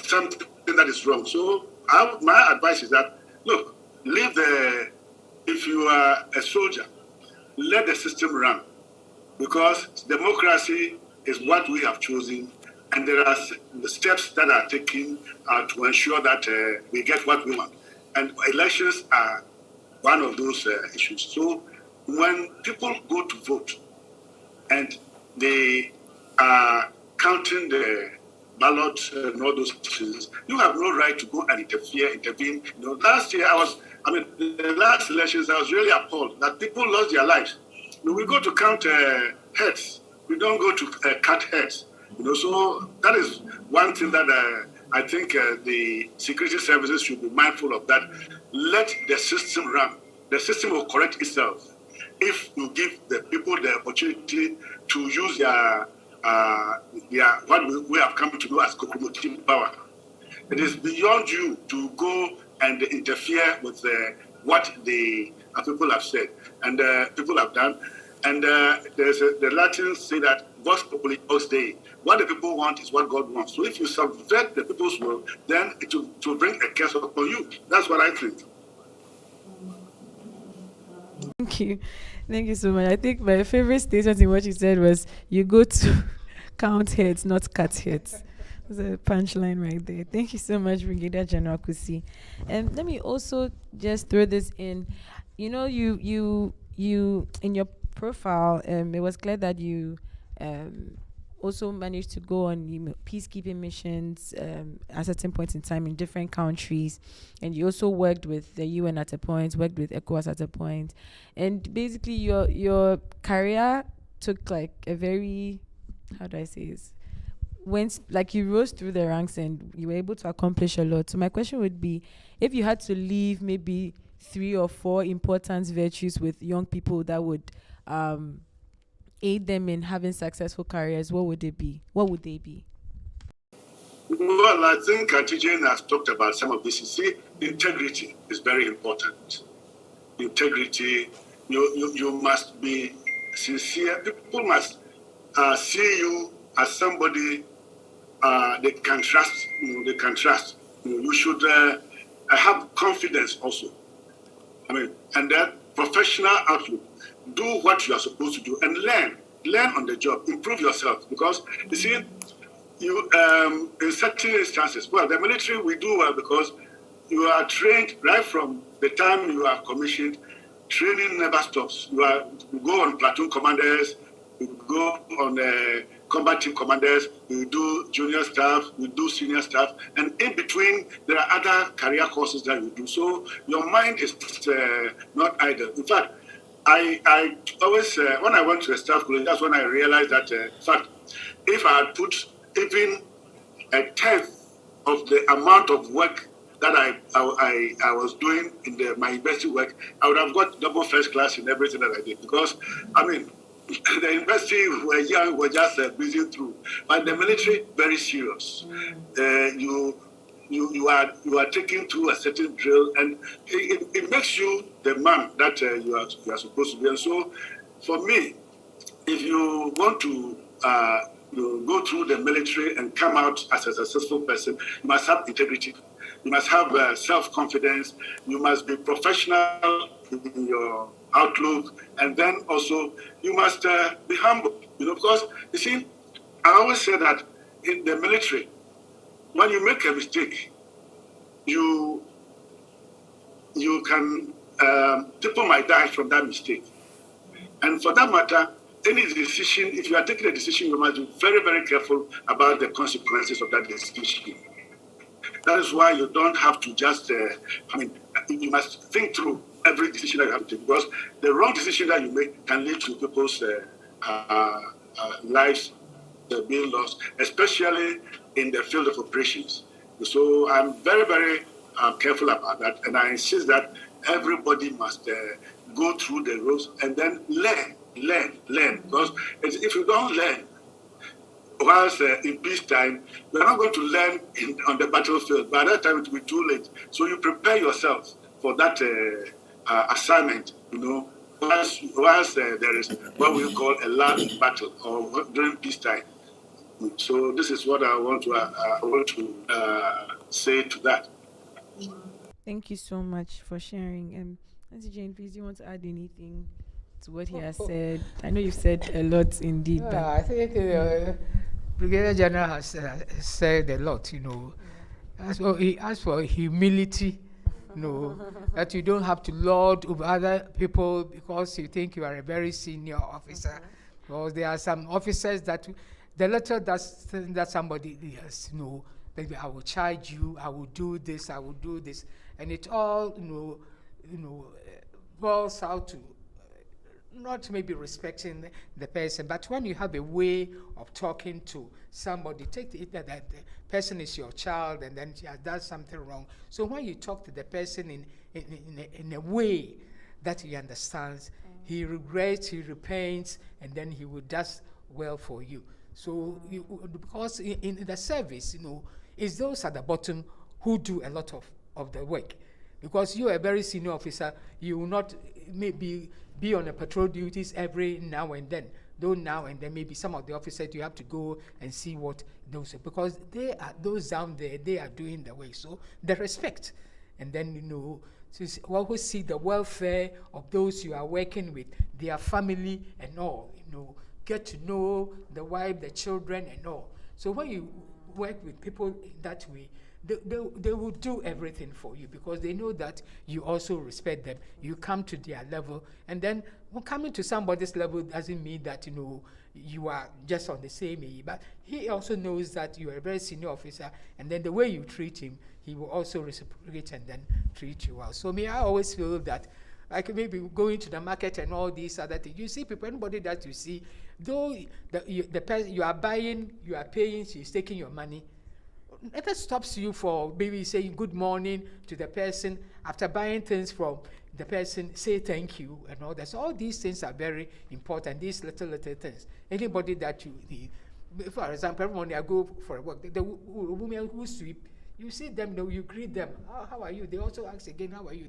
something that is wrong. So my advice is that, look, if you are a soldier, let the system run, because democracy is what we have chosen, and there are the steps that are taken to ensure that we get what we want. And elections are one of those issues. So when people go to vote and they are counting the ballot and all those things, you have no right to go and intervene. Last year the last elections, I was really appalled that people lost their lives. We go to count heads. We don't go to cut heads. So that is one thing that I think the security services should be mindful of, that let the system run. The system will correct itself if you give the people the opportunity to use their what we have come to know as locomotive power. It is beyond you to go and interfere with what the people have said and people have done. And the Latins say that Vox Populi Vox Dei. What the people want is what God wants. So if you subvert the people's will, then it will bring a curse upon you. That's what I think. Thank you so much. I think my favorite statement in what you said was, you go to count heads, not cut heads. There's a punchline right there. Thank you so much, Brigadier General Kusi. And let me also just throw this in. You in your profile, it was clear that you also managed to go on peacekeeping missions at certain points in time in different countries, and you also worked with the UN at a point, worked with ECOWAS at a point, and basically your career took like a very, how do I say this, you rose through the ranks and you were able to accomplish a lot. So my question would be, if you had to leave maybe 3 or 4 important virtues with young people that would aid them in having successful careers, what would it be? What would they be? Well, I think Antijane has talked about some of this. You see, integrity is very important. Integrity, you must be sincere. People must see you as somebody they can trust. They can trust. You should have confidence also. I mean, and then professional outlook. Do what you are supposed to do and learn on the job. Improve yourself, because you see, you in certain instances, well, the military, we do well because you are trained right from the time you are commissioned. Training never stops. You go on platoon commanders, you go on combat team commanders, you do junior staff, you do senior staff, and in between there are other career courses that you do. So your mind is not idle. In fact, I always, when I went to the staff college, that's when I realized that, in fact, if I had put even a tenth of the amount of work that I was doing in my university work, I would have got double first class in everything that I did. Because, I mean, the university were just breezing through. But the military, very serious. You are taken through a certain drill, and it makes you the man that you are supposed to be. And so, for me, if you want to go through the military and come out as a successful person, you must have integrity. You must have self-confidence. You must be professional in your outlook, and then also you must be humble. Because you see, I always say that in the military, when you make a mistake, you can people might die from that mistake. And for that matter, any decision, if you are taking a decision, you must be very, very careful about the consequences of that decision. That is why you don't have to just, you must think through every decision that you have to take, because the wrong decision that you make can lead to people's lives being lost, especially in the field of operations. So I'm very, very careful about that, and I insist that everybody must go through the rules and then learn. Because if you don't learn, whilst in peacetime, you're not going to learn on the battlefield. By that time, it will be too late. So you prepare yourself for that assignment, whilst there is what we call a live battle or during peacetime. So this is what I want to say to that. Thank you so much for sharing. Auntie Jane, please, do you want to add anything to what he has said? I know you've said a lot indeed. But I think Brigadier General has said a lot, He asked for humility, that you don't have to lord over other people because you think you are a very senior officer. Because there are some officers that the letter that somebody has, maybe I will charge you, I will do this, I will do this. And it all, boils out to not maybe respecting the person, but when you have a way of talking to somebody, take it that the person is your child and then she has done something wrong. So when you talk to the person in a way that he understands, he regrets, he repents, and then he will do well for you. So because in the service, it's those at the bottom who do a lot of the work. Because you are a very senior officer, you will not maybe be on a patrol duties every now and then. Though now and then maybe some of the officers you have to go and see what those are, because they are those down there, they are doing the work. So the respect, and then always see the welfare of those you are working with, their family and all. Get to know the wife, the children and all. So when you work with people in that way, they will do everything for you because they know that you also respect them. You come to their level, and then coming to somebody's level doesn't mean that you are just on the same age. But he also knows that you are a very senior officer, and then the way you treat him, he will also reciprocate and then treat you well. So I always feel that, like maybe going to the market and all these other things, you see people, anybody that you see, though the person you are buying, you are paying, she's taking your money. That stops you for maybe saying good morning to the person after buying things from the person say thank you and all that. So all these things are very important, these little things. Anybody that for example, every morning I go for a work, the women who sweep, you see them, you greet them. How are you? They also ask again, how are you?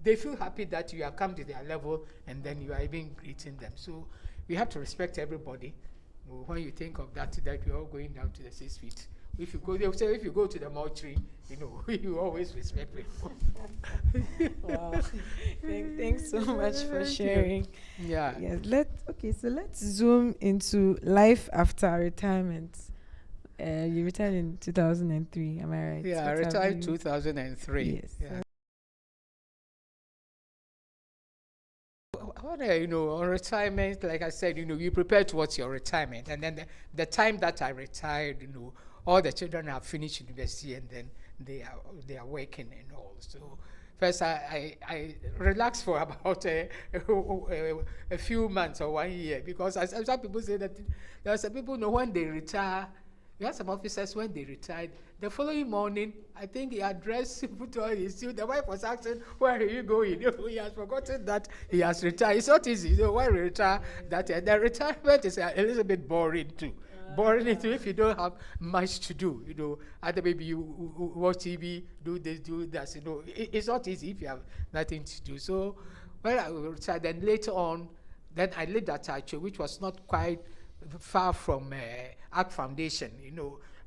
They feel happy that you have come to their level, and then you are even greeting them. So we have to respect everybody. When you think of that we're all going down to the 6 feet. If you go, they'll say if you go to the mortuary, you always respect people. Wow. Thanks so much for sharing. Yeah. Yes. Let's zoom into life after retirement. You retired in 2003, am I right? Yeah, I retired 2003. Yes. Yeah. On retirement, like I said, you prepare towards your retirement, and then the time that I retired, all the children have finished university, and then they are working and all. So first, I relaxed for about a few months or 1 year, because as some people say that there are some people when they retire. We had some officers when they retired. The following morning, I think he addressed, put on his suit. The wife was asking, "Where are you going?" He has forgotten that he has retired. It's not easy. When we retire, the retirement is a little bit boring too. Boring if you don't have much to do. Either maybe you watch TV, do this, do that. It's not easy if you have nothing to do. So when I retired, then later on, then I lived at Acho, which was not quite far from Art Foundation,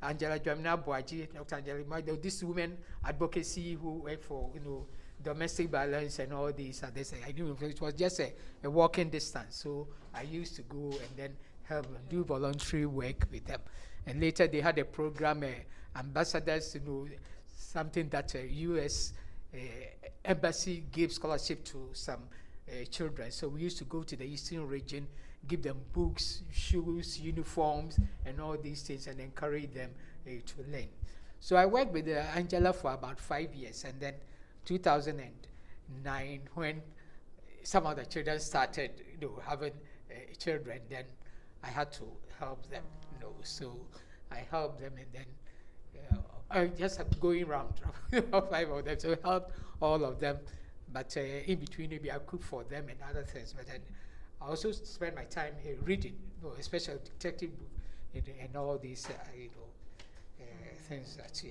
Angela Jamina Boaji, Dr. Angela, this women advocacy who work for, domestic violence and all these. I knew it was just a walking distance. So I used to go and then help do voluntary work with them. And later they had a program, ambassadors, something that U.S. Embassy gave scholarship to some children. So we used to go to the Eastern region, give them books, shoes, uniforms, and all these things, and encourage them to learn. So I worked with Angela for about 5 years, and then 2009, when some of the children started having children, then I had to help them. So I helped them, and then I just had going around 5 of them, so I helped all of them. But in between, maybe I cook for them and other things. But then I also spend my time reading, especially detective book and all these, things that,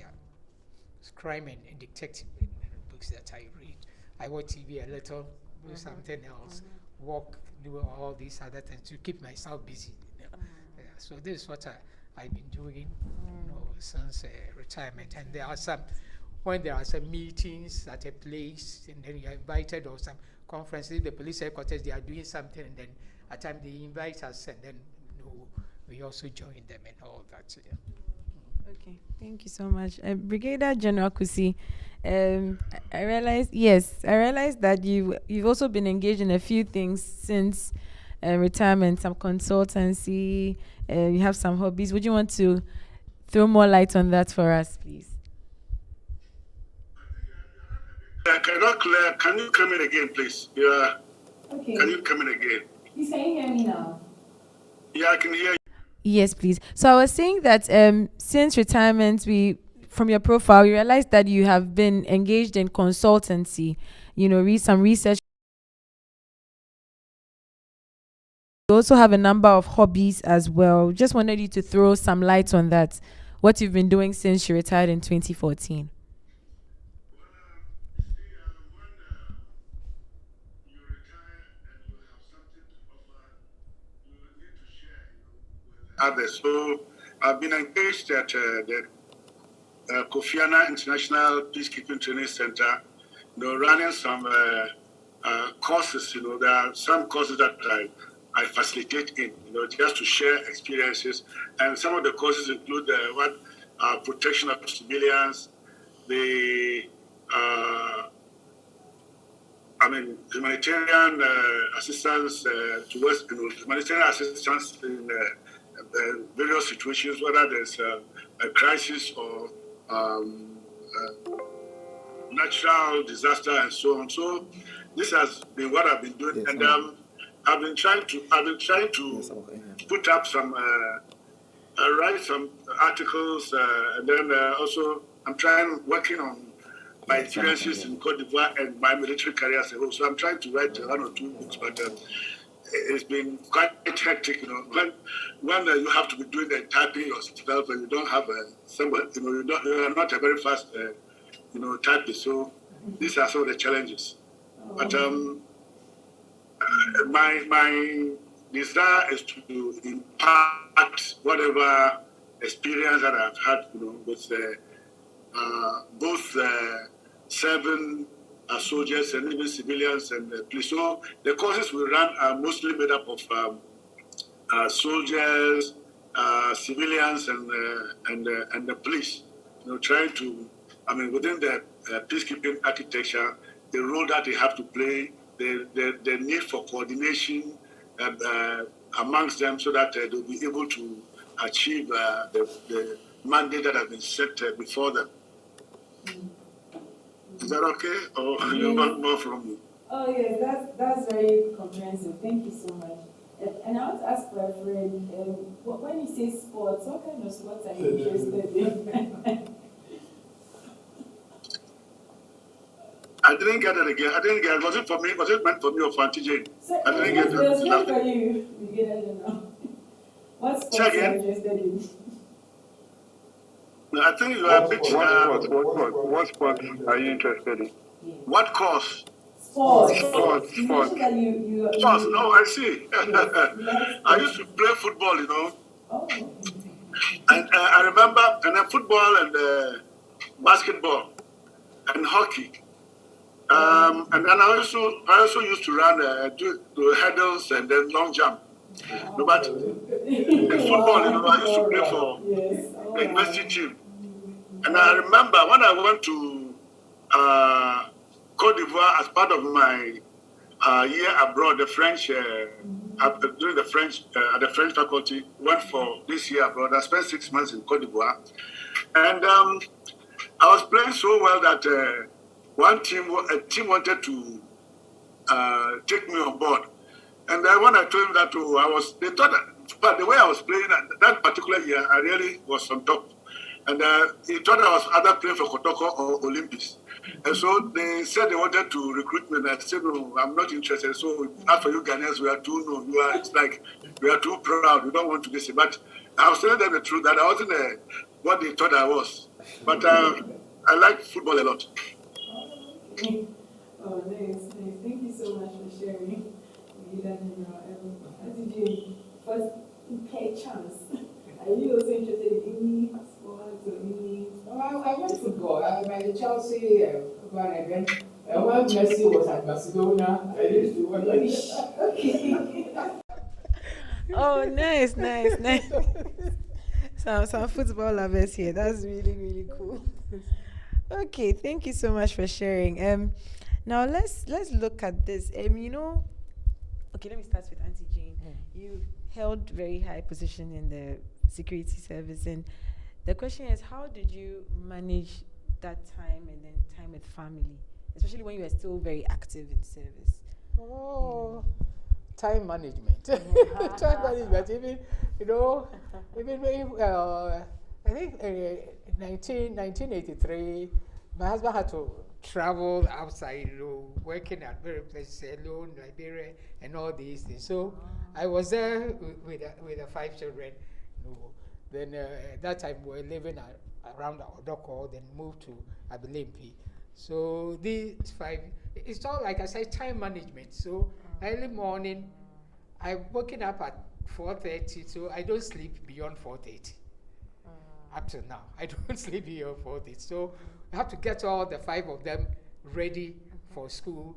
it's crime and detective books that I read. I watch TV a little, do something else, walk, do all these other things to keep myself busy. So this is what I've been doing since retirement. And there are when there are some meetings at a place, and then you're invited, or some conferences, the police headquarters, they are doing something, and then at times they invite us, and then we also join them and all that. Yeah. Okay, thank you so much. Brigadier General Kusi, I realized that you've also been engaged in a few things since retirement, some consultancy, you have some hobbies. Would you want to throw more light on that for us, please? Can you come in again, please? Yeah. Okay. Can you come in again? Please, can you hear me now? Yeah, I can hear you. Yes, please. So I was saying that since retirement, from your profile, we realized that you have been engaged in consultancy, some research. You also have a number of hobbies as well. Just wanted you to throw some light on that, what you've been doing since you retired in 2014. Others. So I've been engaged at the Kofi Annan International Peacekeeping Training Center, running some courses. There are some courses that I facilitate in, just to share experiences. And some of the courses include protection of civilians, the humanitarian assistance towards humanitarian assistance in various situations, whether there's a crisis or natural disaster and so on. So this has been what I've been doing, yes, and I've been trying to put up some, write some articles, and then also I'm working on my experiences in Cote d'Ivoire and my military career as a whole. So I'm trying to write one or two books, but it's been quite hectic, you know. When you have to be doing the typing yourself and you don't have someone, you know, you are not a very fast, you know, typist. So these are some of the challenges. But my desire is to impart whatever experience that I've had, you know, with both serving soldiers and even civilians and police. So the courses we run are mostly made up of soldiers, civilians, and the police. You know, trying to, I mean, within the peacekeeping architecture, the role that they have to play, the need for coordination amongst them, so that they'll be able to achieve the mandate that has been set before them. Is that okay? Or you want more from me? Oh yes, that's very comprehensive. Thank you so much. And I want to ask my friend, when you say sports, what kind of sports are you interested in? I didn't get it again. I didn't get it. Was it for me? Was it meant for me or for Auntie Jane? So I didn't get it. It was meant for you. You get it, you know. What sports are you interested in? No, I think you are a bit. What sport are you interested in? What course? Sports. Sports. You mentioned that you Sports. No, I see. Yes. I used to play football, you know. Oh, okay. And I remember, and then football and basketball and hockey. And then I also used to run do hurdles and then long jump. No, but in football, you know, I used to play for the university team. And I remember when I went to Cote d'Ivoire as part of my year abroad, the French, during the French, at the French faculty, went for this year abroad. I spent 6 months in Cote d'Ivoire. And I was playing so well that a team wanted to take me on board. And then when I told them that they thought that, but the way I was playing that particular year, I really was on top. And he thought I was either playing for Kotoko or Olympics. And so they said they wanted to recruit me, and I said, no, I'm not interested. So as for you Ghanaians, we are too, no, it's like, we are too proud, we don't want to get it. But I was telling them the truth, that I wasn't what they thought I was. But I like football a lot. Oh, nice. Thank you so much for sharing. First, pay chance. Are you also interested in any sports or any? I went football. I'm at Chelsea when I went. When Messi was at Barcelona, I used to watch. Okay. Oh, nice. Some football lovers here. That's really cool. Okay, thank you so much for sharing. Now let's look at this. You know, okay, let me start with Auntie Jane. You held very high position in the security service, and the question is, how did you manage that time and then time with family, especially when you were still very active in service? Oh, time management. Time management. Even, you know, even I think 1983, my husband had to travel outside, you know, working at various places, alone, Liberia, and all these things. So I was there with the 5 children. You know. Then at that time we were living around Odoko, then moved to Abilempi. So these 5, it's all like I said, time management. So early morning, I'm waking up at 4:30, so I don't sleep beyond 4:30. Up to now, I don't sleep beyond 4:30. So I have to get all the 5 of them ready for school.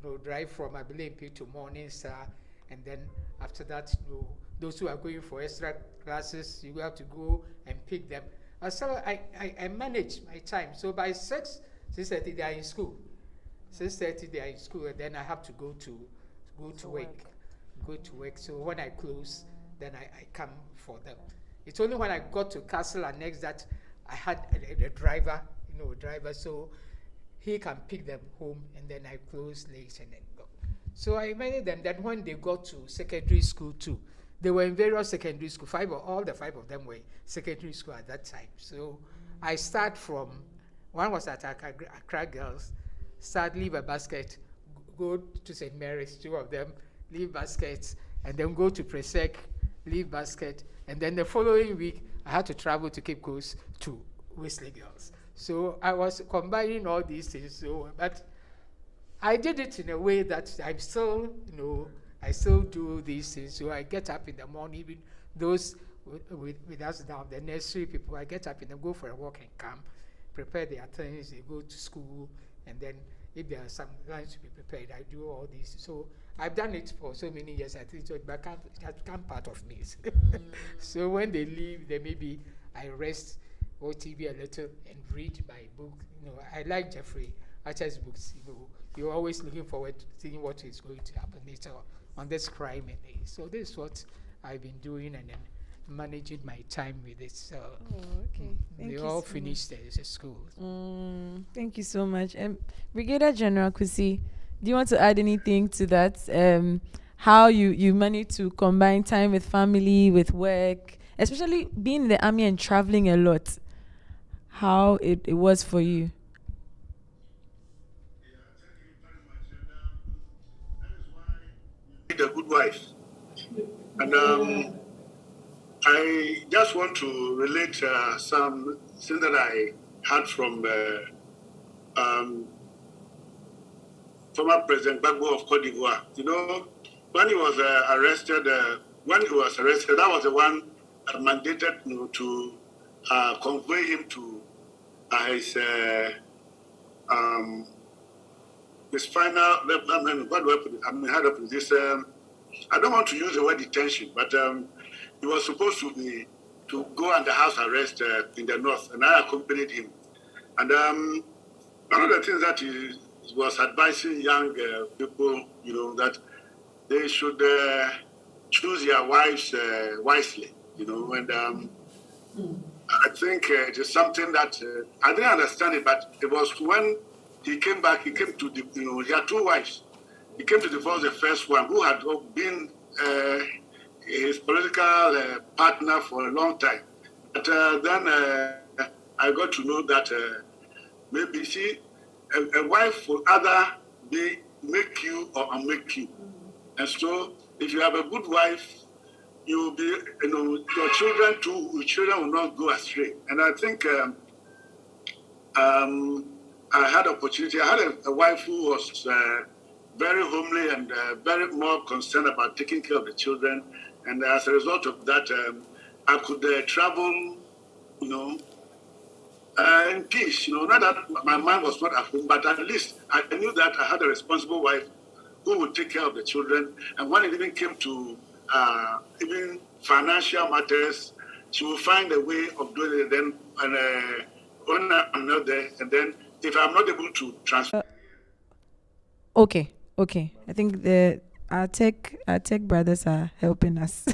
You know, drive from Abilempi to Morning Star, and then after that, you know, those who are going for extra classes, you have to go and pick them. So I manage my time. So by 6:30 they are in school. 6:30 they are in school, and then I have to go to work. So when I close, then I come for them. It's only when I got to Castle Annex that I had a driver, so he can pick them home, and then I close late and then go. So I managed them that when they got to secondary school too, they were in various secondary school. All the 5 of them were in secondary school at that time. So I start from One was at Accra Girls, start, leave a basket, go to St. Mary's, 2 of them, leave baskets, and then go to Presec, leave basket, and then the following week, I had to travel to Cape Coast to Wesley Girls. So I was combining all these things, but I did it in a way that I'm still, I still do these things. So I get up in the morning, even those with us now, the nursery people, I get up and go for a walk and come, prepare their things, they go to school, and then if there are some lunch to be prepared, I do all these. So I've done it for so many years, I think, but it has become part of me. So when they leave, then maybe I rest, watch TV a little, and read my book. I like Jeffrey Archer's books. You're always looking forward to seeing what is going to happen later on this crime. So this is what I've been doing, and then managing my time with it. So okay. They all finished the school. Thank you so much. Brigadier General Kusi, do you want to add anything to that? How you manage to combine time with family, with work, especially being in the army and traveling a lot, how it was for you? A good wife. And I just want to relate some things that I had from former President Gbagbo of Cote d'Ivoire. When he was arrested, that was the one that mandated to convey him to his final. What do I put it? How to put this? I don't want to use the word detention, but he was supposed to go under house arrest in the north, and I accompanied him. And one of the things that he was advising young people, that they should choose their wives wisely, and I think it is something that I didn't understand it, but it was when he came back, he came to he had 2 wives. He came to divorce the first one, who had been his political partner for a long time. But then I got to know that maybe a wife will either make you or unmake you. And so if you have a good wife, you will be, your children will not go astray. And I think I had opportunity. I had a wife who was very homely and very more concerned about taking care of the children. And as a result of that, I could travel, in peace. Not that my mind was not at home, but at least I knew that I had a responsible wife who would take care of the children. And when it even came to even financial matters, she will find a way of doing it. Then, and when I'm not there, and then if I'm not able to transfer. Okay. I think our tech brothers are helping us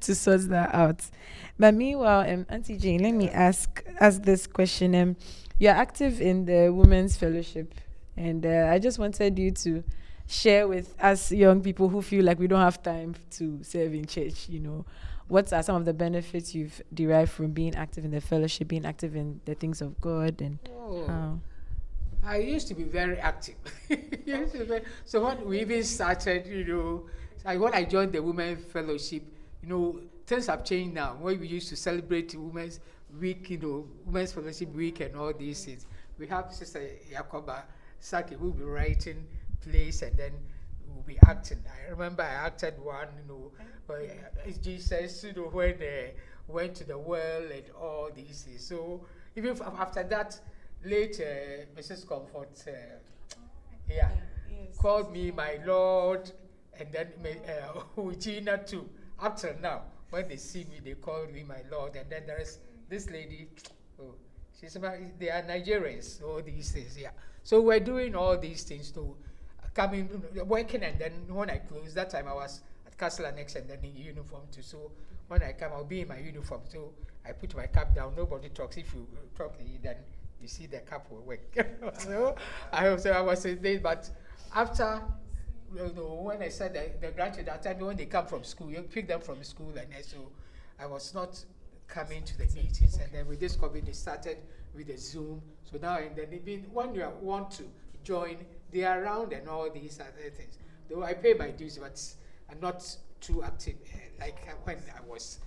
to sort that out. But meanwhile, Auntie Jane, let me ask this question. You're active in the Women's Fellowship, and I just wanted you to share with us young people who feel like we don't have time to serve in church. What are some of the benefits you've derived from being active in the fellowship, being active in the things of God, and how? I used to be very active. So when we even started, when I joined the Women's Fellowship, things have changed now. When we used to celebrate Women's Week, Women's Fellowship Week and all these things, we have Sister Yakoba Saki who will be writing plays and then we'll be acting. I remember I acted one, Jesus, when they went to the well and all these things. So even after that, later, Mrs. Comfort, called me my Lord, and then Gina too. Up till now, when they see me, they call me my Lord. And then there is this lady, they are Nigerians, all these things, So we're doing all these things to working, and then when I close, that time I was at Castle Annex and then in uniform too. So when I come, I'll be in my uniform. So I put my cap down, nobody talks. If you talk, then you see the cap will work. So I was saying this, but after, when I said the graduate, that time when they come from school, you pick them from school, and so I was not coming to the meetings, and then with this COVID, they started with the Zoom. So now and then, even when you want to join, they are around and all these other things. Though I pay my dues, but I'm not too active like when I was,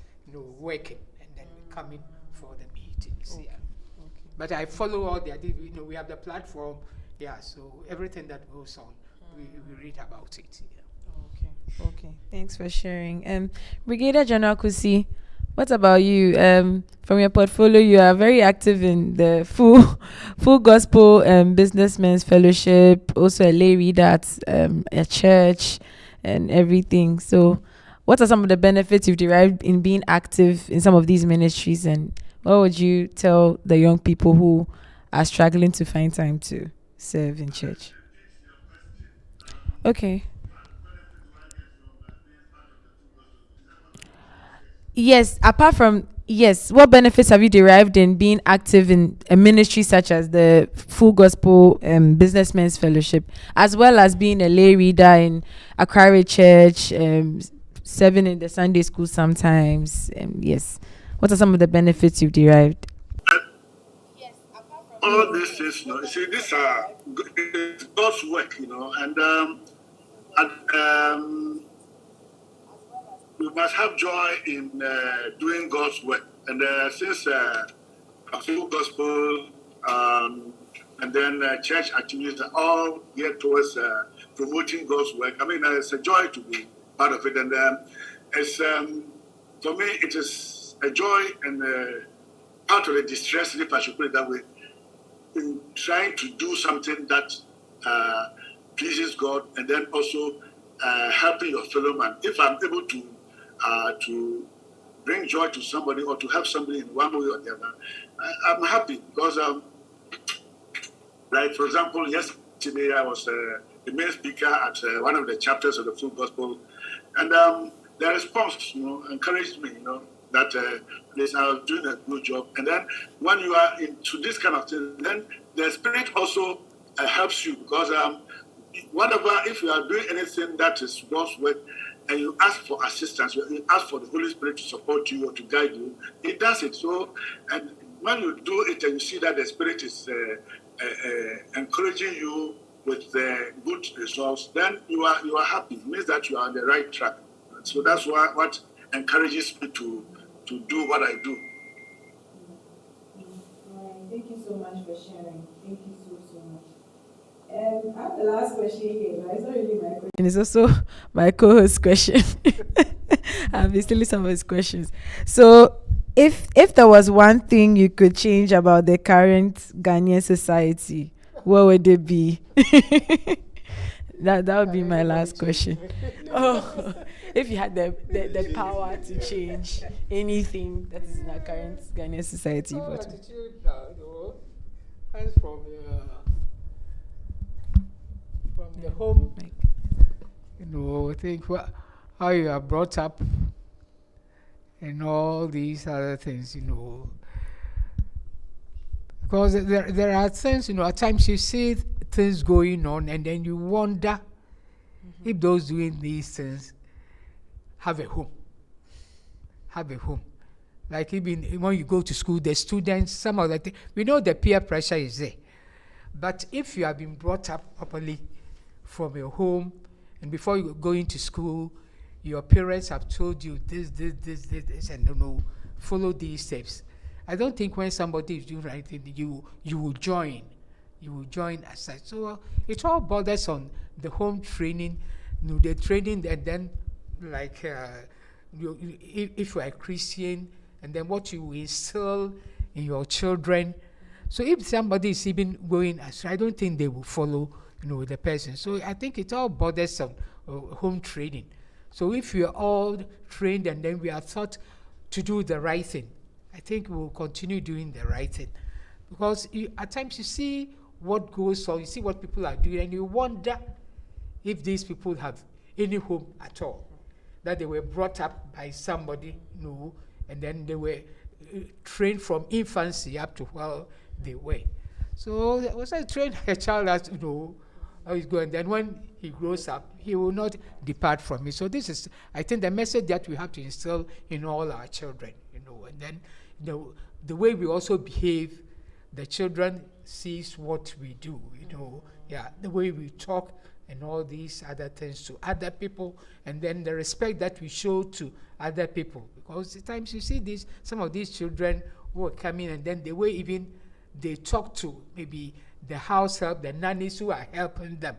working and then coming for the meetings. Yeah. Okay. But I follow all the, we have the platform. Yeah. So everything that goes on, we read about it. Yeah. Okay. Thanks for sharing. Brigadier General Kusi, what about you? From your portfolio, you are very active in the Full Gospel Businessmen's Fellowship, also a lay reader at a church and everything. So what are some of the benefits you've derived in being active in some of these ministries, and what would you tell the young people who are struggling to find time to serve in church? Okay. Yes, what benefits have you derived in being active in a ministry such as the Full Gospel Businessmen's Fellowship, as well as being a lay reader in Accra Church, serving in the Sunday school sometimes? Yes. What are some of the benefits you've derived? All these things, you see, these are God's work, and we must have joy in doing God's work. And since Full Gospel and then church activities are all geared towards promoting God's work, I mean, it's a joy to be part of it. And it's for me, it is a joy and part of the distress, if I should put it that way, in trying to do something that pleases God, and then also helping your fellow man. If I'm able to bring joy to somebody or to help somebody in one way or the other, I'm happy because, like for example, yesterday I was the main speaker at one of the chapters of the Full Gospel, and the response, encouraged me, that please, I was doing a good job. And then when you are into this kind of thing, then the Spirit also helps you because if you are doing anything that is God's work, and you ask for assistance, you ask for the Holy Spirit to support you or to guide you, He does it. So, and when you do it and you see that the Spirit is encouraging you with good results, then you are happy. It means that you are on the right track. So that's what encourages me to do what I do. Thank you so much for sharing. Thank you so much. I have the last question here, but it's not really my question. And it's also my co-host question. I've been stealing some of his questions. So if there was one thing you could change about the current Ghanaian society, what would it be? That would be my last question. Oh, if you had the power to change anything that is in our current Ghanaian society. Oh, but attitude, that's from the home. Think how you are brought up and all these other things, Because there are things, at times you see things going on and then you wonder if those doing these things have a home. Like even when you go to school, the students, some of the things, we know the peer pressure is there. But if you have been brought up properly from your home, and before you go into school, your parents have told you this, and follow these steps. I don't think when somebody is doing right thing, you will join. You will join as such. So it all borders on the home training, the training, and then like if you are a Christian, and then what you instill in your children. So if somebody is even going astray, I don't think they will follow, the person. So I think it all borders on home training. So if we are all trained and then we are taught to do the right thing, I think we will continue doing the right thing. Because at times you see what goes on, you see what people are doing, and you wonder if these people have any home at all. That they were brought up by somebody, and then they were trained from infancy up to while they were. So was I trained a child as how he's going. Then when he grows up, he will not depart from it. So this is, I think, the message that we have to instill in all our children, and then, the way we also behave, the children sees what we do, the way we talk and all these other things to other people, and then the respect that we show to other people. Because at times you see some of these children who are coming, and then the way even they talk to maybe the house help, the nannies who are helping them,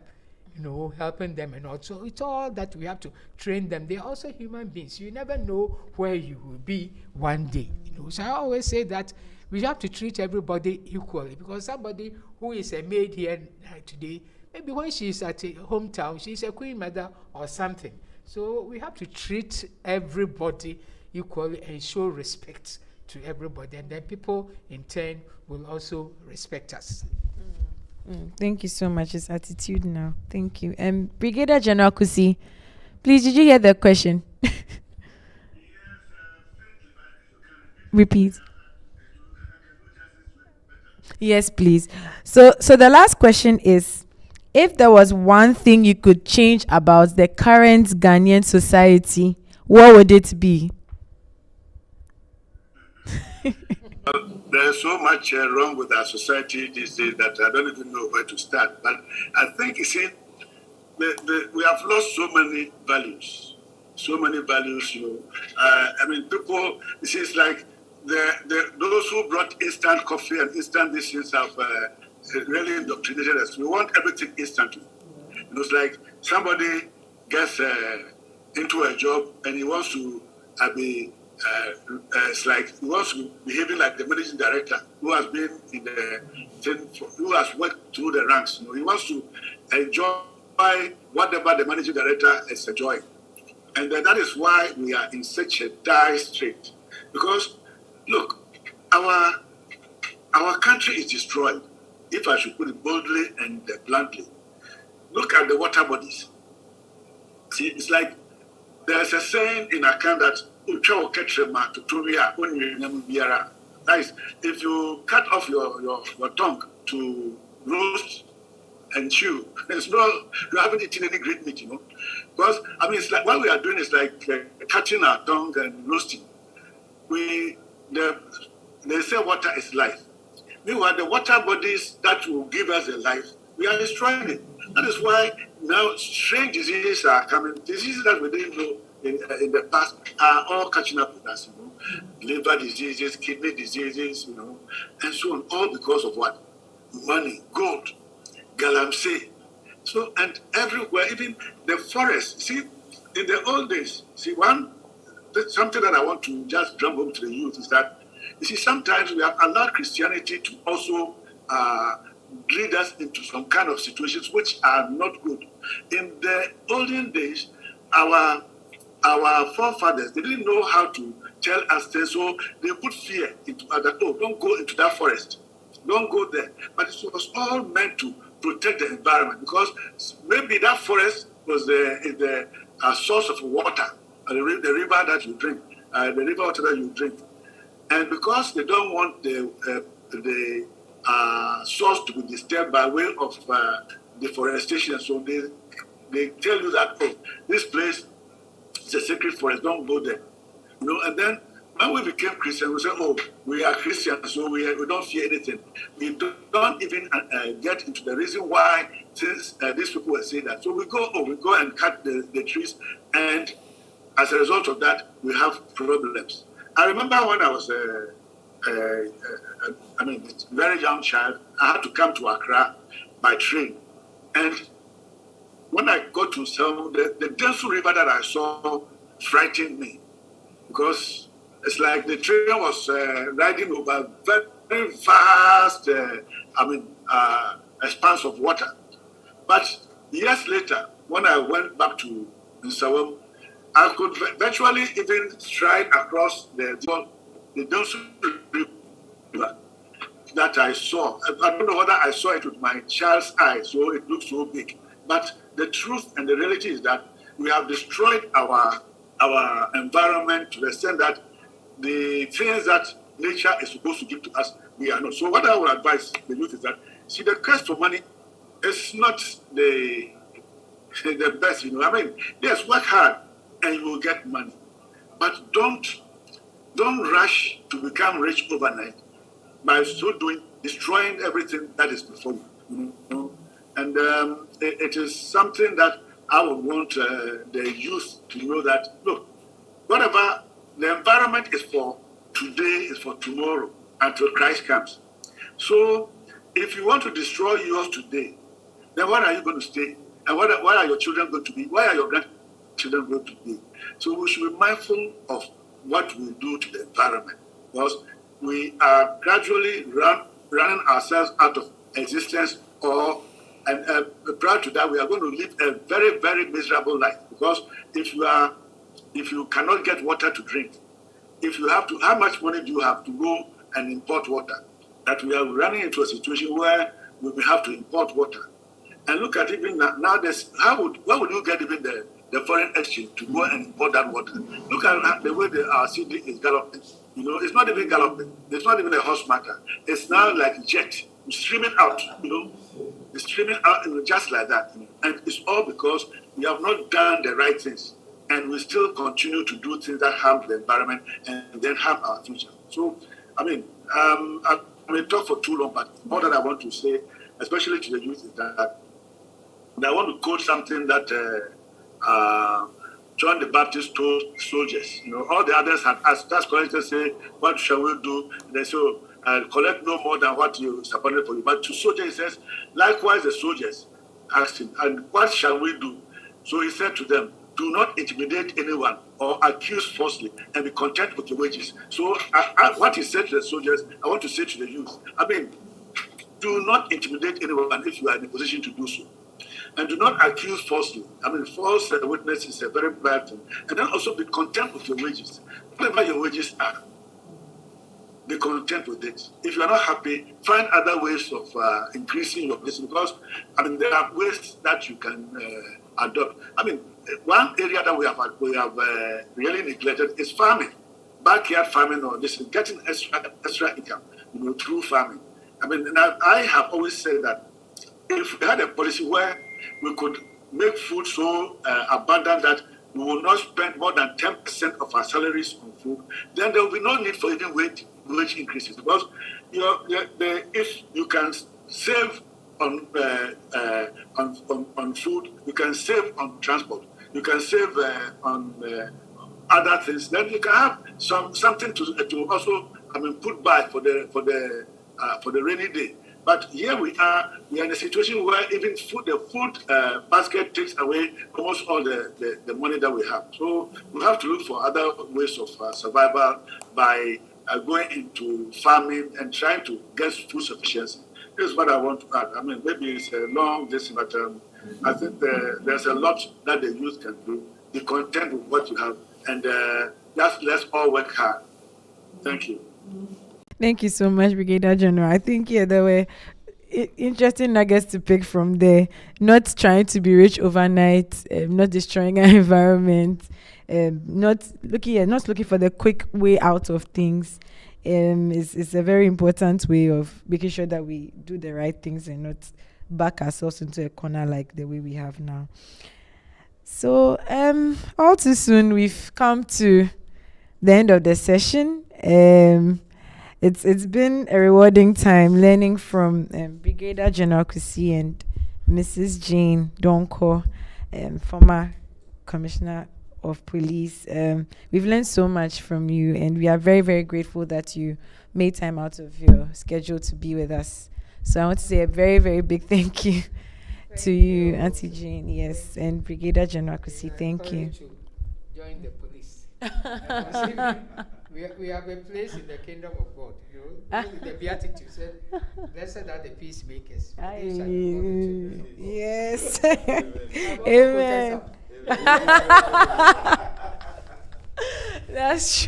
and also it's all that we have to train them. They're also human beings. You never know where you will be one day. So I always say that we have to treat everybody equally, because somebody who is a maid here today, maybe when she's at a hometown, she's a queen mother or something. So we have to treat everybody equally and show respect to everybody, and then people in turn will also respect us. Thank you so much. It's attitude now. Thank you. Brigadier General Kusi, please, did you hear the question? Repeat. Yes, please. So the last question is, if there was one thing you could change about the current Ghanaian society, what would it be? There's so much wrong with our society these days that I don't even know where to start. But I think, you see, we have lost so many values. People, you see, it's like those who brought instant coffee and instant dishes have really indoctrinated us. We want everything instantly. It's like somebody gets into a job and he wants to be. It's like he wants to be behaving like the managing director who has been in the thing, who has worked through the ranks. He wants to enjoy whatever the managing director is enjoying, and that is why we are in such a dire strait. Because look, our country is destroyed. If I should put it boldly and bluntly, look at the water bodies. See, it's like there's a saying in Accra that that is, if you cut off your tongue to roast and chew, you haven't eaten any great meat, Because, it's like what we are doing is like cutting our tongue and roasting. They say water is life. Meanwhile, the water bodies that will give us a life, we are destroying it. That is why now strange diseases are coming. Diseases that we didn't know in the past are all catching up with us, liver diseases, kidney diseases, and so on, all because of what? Money, gold, galamsey. So, and everywhere, even the forest. See, in the old days, something that I want to just drum home to the youth is that, sometimes we have allowed Christianity to also lead us into some kind of situations which are not good. In the olden days, our forefathers, they didn't know how to tell us things, so they put fear into others. Oh, don't go into that forest. Don't go there. But it was all meant to protect the environment, because maybe that forest was the source of water, the river that you drink, the river water that you drink. And because they don't want the source to be disturbed by way of deforestation, so they tell you that, oh, this place, it's a sacred forest, don't go there. And then when we became Christians, we said, oh, we are Christians, so we don't fear anything. We don't even get into the reason why these people were saying that. So we go and cut the trees, and as a result of that, we have problems. I remember when I was a very young child, I had to come to Accra by train. And when I got to some, the Densu River that I saw frightened me, because it's like the train was riding over very vast, expanse of water. But years later, when I went back to Nsawam, I could virtually even stride across the Densu River that I saw. I don't know whether I saw it with my child's eyes, so it looks so big. But the truth and the reality is that we have destroyed our environment to the extent that the things that nature is supposed to give to us, we are not. So what I would advise the youth is that, the quest for money is not the the best, I mean, yes, work hard and you will get money. But don't rush to become rich overnight by so doing, destroying everything that is before you. And it is something that I would want the youth to know that, look, whatever the environment is for today is for tomorrow until Christ comes. So if you want to destroy yours today, then what are you going to stay? And what are your children going to be? Why are your grandchildren going to be? So we should be mindful of what we do to the environment, because we are gradually running ourselves out of existence, and prior to that, we are going to live a very, very miserable life. Because if you cannot get water to drink, how much money do you have to go and import water? That we are running into a situation where we will have to import water. And look at even now, where would you get even the foreign exchange to go and import that water? Look at the way our city is galloping. It's not even galloping. It's not even a horse matter. It's now like jet streaming out. It's streaming out just like that. And it's all because we have not done the right things, and we still continue to do things that harm the environment and then harm our future. So, I may talk for too long, but all that I want to say, especially to the youth, is that I want to quote something that John the Baptist told soldiers. All the others had asked, tax collectors say, what shall we do? They say, collect no more than what you supported for you. But to soldiers, he says, likewise the soldiers asked him, and what shall we do? So he said to them, do not intimidate anyone or accuse falsely, and be content with your wages. So what he said to the soldiers, I want to say to the youth, do not intimidate anyone if you are in a position to do so. And do not accuse falsely. False witness is a very bad thing. And then also be content with your wages. Whatever your wages are, be content with it. If you are not happy, find other ways of increasing your business, because there are ways that you can adopt. One area that we have really neglected is farming, backyard farming, or this is getting extra income, through farming. I have always said that if we had a policy where we could make food so abundant that we will not spend more than 10% of our salaries on food, then there will be no need for any wage increases. Because if you can save on food, you can save on transport, you can save on other things, then you can have something to also put by for the rainy day. But here we are in a situation where even the food basket takes away almost all the money that we have. So we have to look for other ways of survival by going into farming and trying to get food sufficiency. This is what I want to add. Maybe it's a long distance, but I think there's a lot that the youth can do. Be content with what you have, and let's all work hard. Thank you. Thank you so much, Brigadier General. I think there were interesting nuggets to pick from there. Not trying to be rich overnight, not destroying our environment, not looking for the quick way out of things. It's a very important way of making sure that we do the right things and not back ourselves into a corner like the way we have now. So all too soon we've come to the end of the session. It's been a rewarding time learning from Brigadier General Kusi and Mrs. Jane Donkor, former Commissioner of Police. We've learned so much from you, and we are very, very grateful that you made time out of your schedule to be with us. So I want to say a very, very big thank you to you, Auntie Jane, yes, and Brigadier General Kusi. Thank you. Join the police. We have a place in the kingdom of God. The Beatitude said, blessed are the peacemakers. Yes. Amen. That's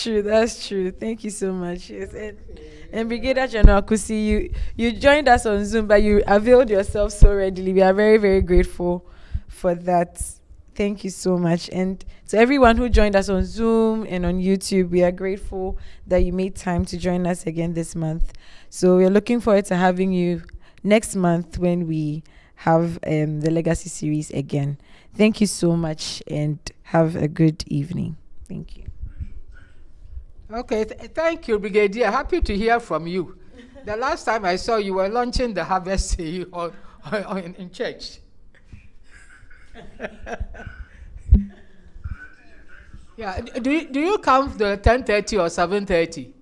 true. Thank you so much. Yes. And Brigadier General Kusi, you joined us on Zoom, but you availed yourself so readily. We are very, very grateful for that. Thank you so much. And to everyone who joined us on Zoom and on YouTube, we are grateful that you made time to join us again this month. So we're looking forward to having you next month when we have the Legacy series again. Thank you so much and have a good evening. Thank you. Okay, thank you, Brigadier. Happy to hear from you. The last time I saw you were launching the harvest in church. Yeah, do you come the 10:30 or 7:30?